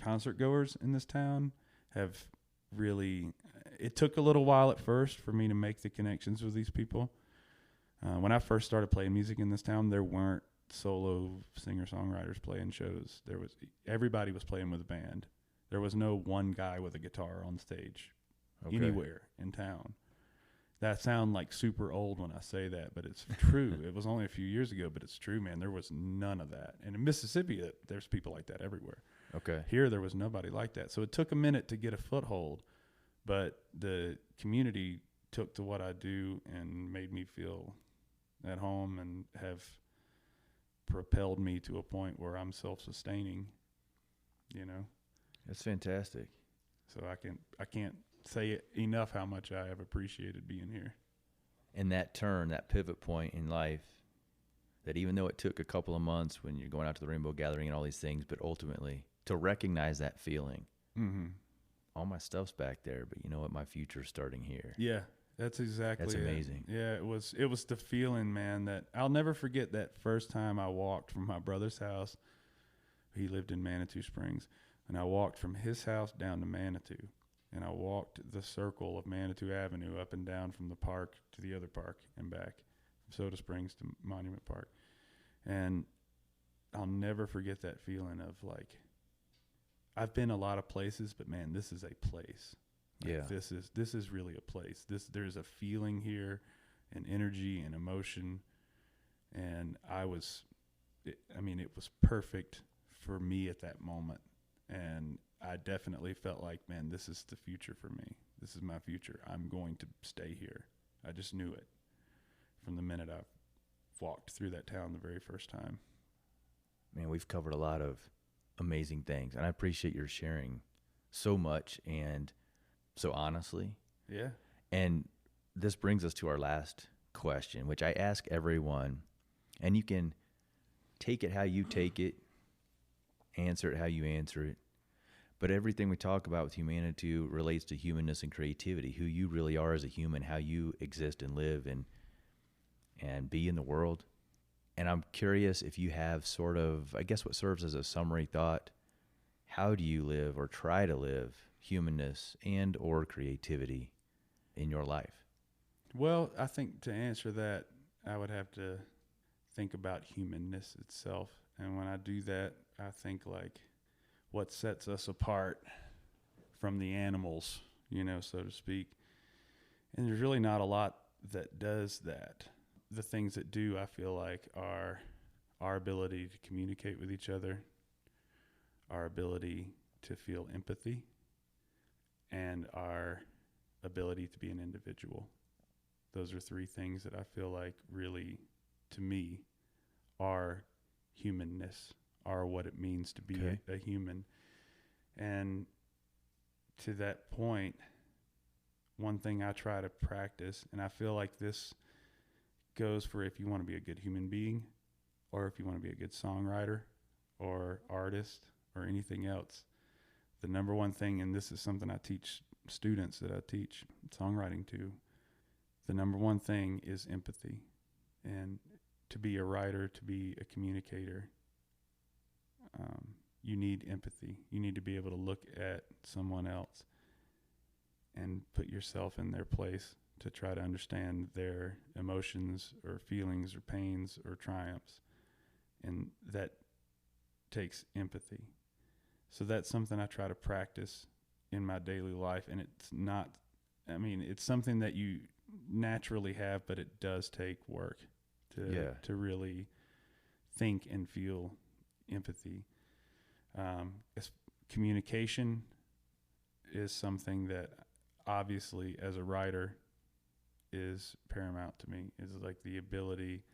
concert goers in this town have really, it took a little while at first for me to make the connections with these people. When I first started playing music in this town, there weren't solo singer-songwriters playing shows. Everybody was playing with a band. There was no one guy with a guitar on stage anywhere in town. That sounds like super old when I say that, but it's true. It was only a few years ago, but it's true, man. There was none of that. And in Mississippi, there's people like that everywhere. Okay. Here, there was nobody like that. So it took a minute to get a foothold, but the community took to what I do and made me feel at home and have propelled me to a point where I'm self-sustaining, That's fantastic. So I can't say enough how much I have appreciated being here. And that turn, that pivot point in life, that even though it took a couple of months when you're going out to the Rainbow Gathering and all these things, but ultimately to recognize that feeling, all my stuff's back there, but you know what? My future's starting here. Yeah. That's exactly That's amazing. Yeah, it was the feeling, man, that I'll never forget that first time I walked from my brother's house. He lived in Manitou Springs. And I walked from his house down to Manitou. And I walked the circle of Manitou Avenue up and down from the park to the other park and back, from Soda Springs to Monument Park. And I'll never forget that feeling of like, I've been a lot of places, but man, this is a place. Like, Yeah. This is really a place. There's a feeling here, and energy and emotion. And it was perfect for me at that moment. And I definitely felt like, man, this is the future for me. This is my future. I'm going to stay here. I just knew it from the minute I walked through that town the very first time. Man, we've covered a lot of amazing things, and I appreciate your sharing so much and so honestly. Yeah. And this brings us to our last question, which I ask everyone, and you can take it how you take it, answer it how you answer it. But everything we talk about with Humanitou relates to humanness and creativity, who you really are as a human, how you exist and live and be in the world. And I'm curious if you have sort of, I guess what serves as a summary thought, how do you live or try to live humanness and or creativity in your life? Well, I think to answer that, I would have to think about humanness itself. And when I do that, I think like what sets us apart from the animals, so to speak. And there's really not a lot that does that. The things that do, I feel like, are our ability to communicate with each other, our ability to feel empathy, and our ability to be an individual. Those are three things that I feel like really, to me, are humanness, are what it means to be a human. And to that point, one thing I try to practice, and I feel like this goes for if you want to be a good human being, or if you want to be a good songwriter or artist or anything else, the number one thing, and this is something I teach students that I teach songwriting to, the number one thing is empathy. And to be a writer, to be a communicator, you need empathy. You need to be able to look at someone else and put yourself in their place to try to understand their emotions or feelings or pains or triumphs. And that takes empathy. So that's something I try to practice in my daily life. And it's something that you naturally have, but it does take work to really think and feel empathy. Communication is something that obviously as a writer is paramount to me. It's like the ability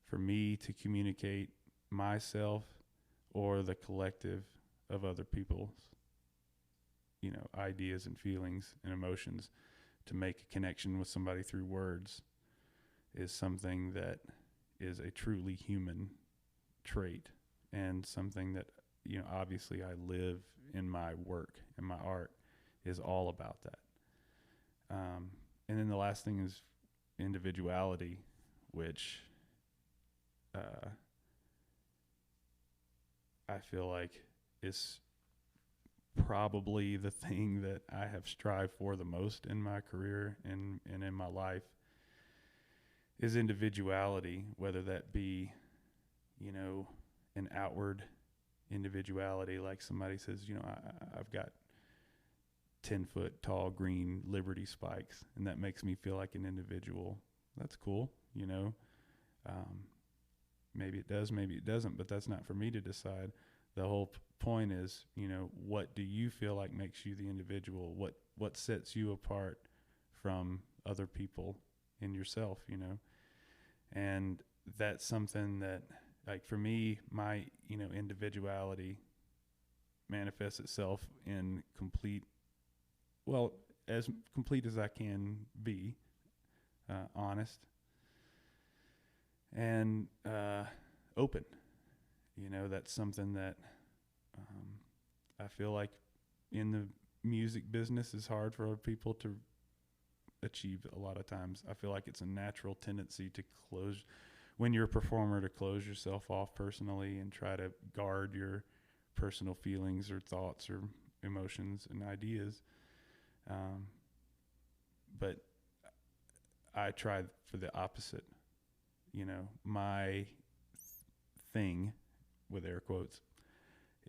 for me to communicate myself or the collective of other people's, ideas and feelings and emotions, to make a connection with somebody through words is something that is a truly human trait, and something that, obviously I live in my work, and my art is all about that. And then the last thing is individuality, which I feel like is probably the thing that I have strived for the most in my career and in my life, is individuality, whether that be, an outward individuality, like somebody says, I've got 10-foot tall green Liberty spikes, and that makes me feel like an individual. That's cool, maybe it does, maybe it doesn't, but that's not for me to decide. The whole point is, what do you feel like makes you the individual? What sets you apart from other people in yourself, And that's something that, like, for me, my, individuality manifests itself in as complete as I can be, honest and open. That's something that I feel like in the music business is hard for people to achieve a lot of times. I feel like it's a natural tendency to when you're a performer, to close yourself off personally and try to guard your personal feelings or thoughts or emotions and ideas. But I try for the opposite. My thing, with air quotes,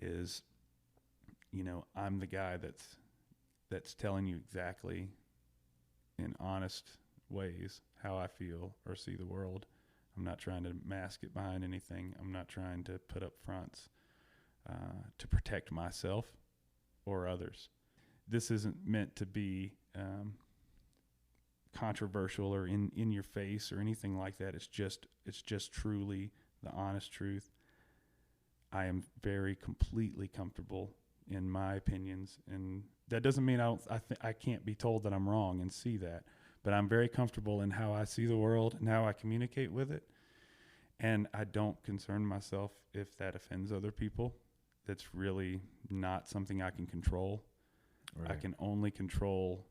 is, I'm the guy that's telling you exactly in honest ways how I feel or see the world. I'm not trying to mask it behind anything. I'm not trying to put up fronts to protect myself or others. This isn't meant to be controversial or in your face or anything like that. It's just truly the honest truth. I am completely comfortable in my opinions, and that doesn't mean I can't be told that I'm wrong and see that, but I'm very comfortable in how I see the world and how I communicate with it, and I don't concern myself if that offends other people. That's really not something I can control. Right. I can only control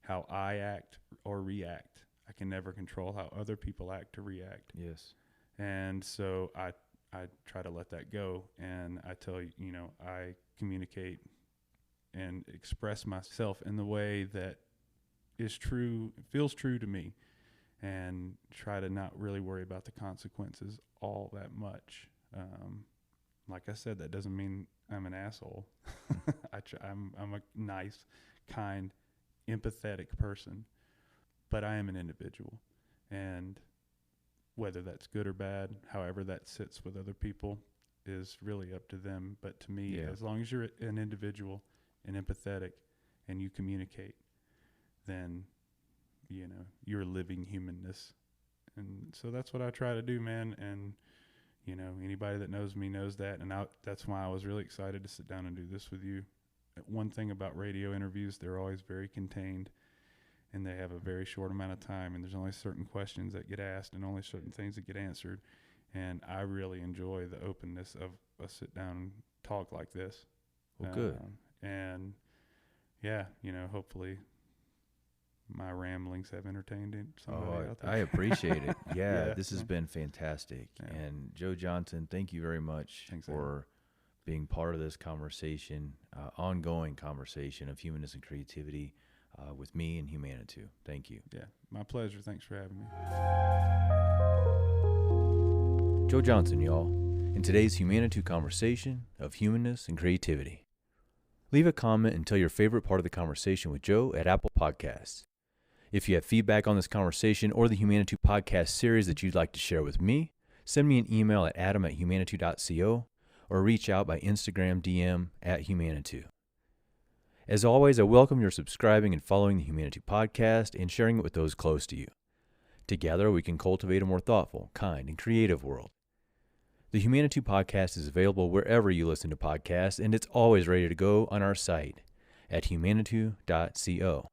how I act or react. I can never control how other people act or react. Yes. And so I try to let that go, and I tell you, I communicate and express myself in the way that is true, feels true to me, and try to not really worry about the consequences all that much. Like I said, that doesn't mean I'm an asshole. I'm a nice, kind, empathetic person, but I am an individual, and whether that's good or bad, however that sits with other people, is really up to them. But to me, as long as you're an individual and empathetic and you communicate, then, you're living humanness. And so that's what I try to do, man. And, anybody that knows me knows that. And that's why I was really excited to sit down and do this with you. One thing about radio interviews, they're always very contained, and they have a very short amount of time, and there's only certain questions that get asked and only certain things that get answered. And I really enjoy the openness of a sit down and talk like this. Well, good. And hopefully my ramblings have entertained somebody out there. I appreciate it. Yeah, this has been fantastic. Yeah. And Joe Johnson, thank you very much for being part of this conversation, ongoing conversation of humanness and creativity with me and Humanitou. Thank you. Yeah, my pleasure. Thanks for having me. Joe Johnson, y'all, in today's Humanitou conversation of humanness and creativity. Leave a comment and tell your favorite part of the conversation with Joe at Apple Podcasts. If you have feedback on this conversation or the Humanitou Podcast series that you'd like to share with me, send me an email at adam@humanitou.co or reach out by Instagram DM at Humanitou. As always, I welcome your subscribing and following the Humanitou Podcast and sharing it with those close to you. Together, we can cultivate a more thoughtful, kind, and creative world. The Humanitou Podcast is available wherever you listen to podcasts, and it's always ready to go on our site at humanitou.co.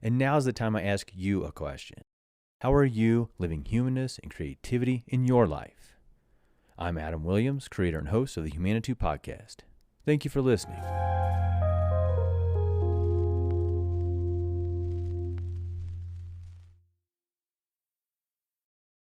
And now's the time I ask you a question. How are you living humanness and creativity in your life? I'm Adam Williams, creator and host of the Humanitou Podcast. Thank you for listening.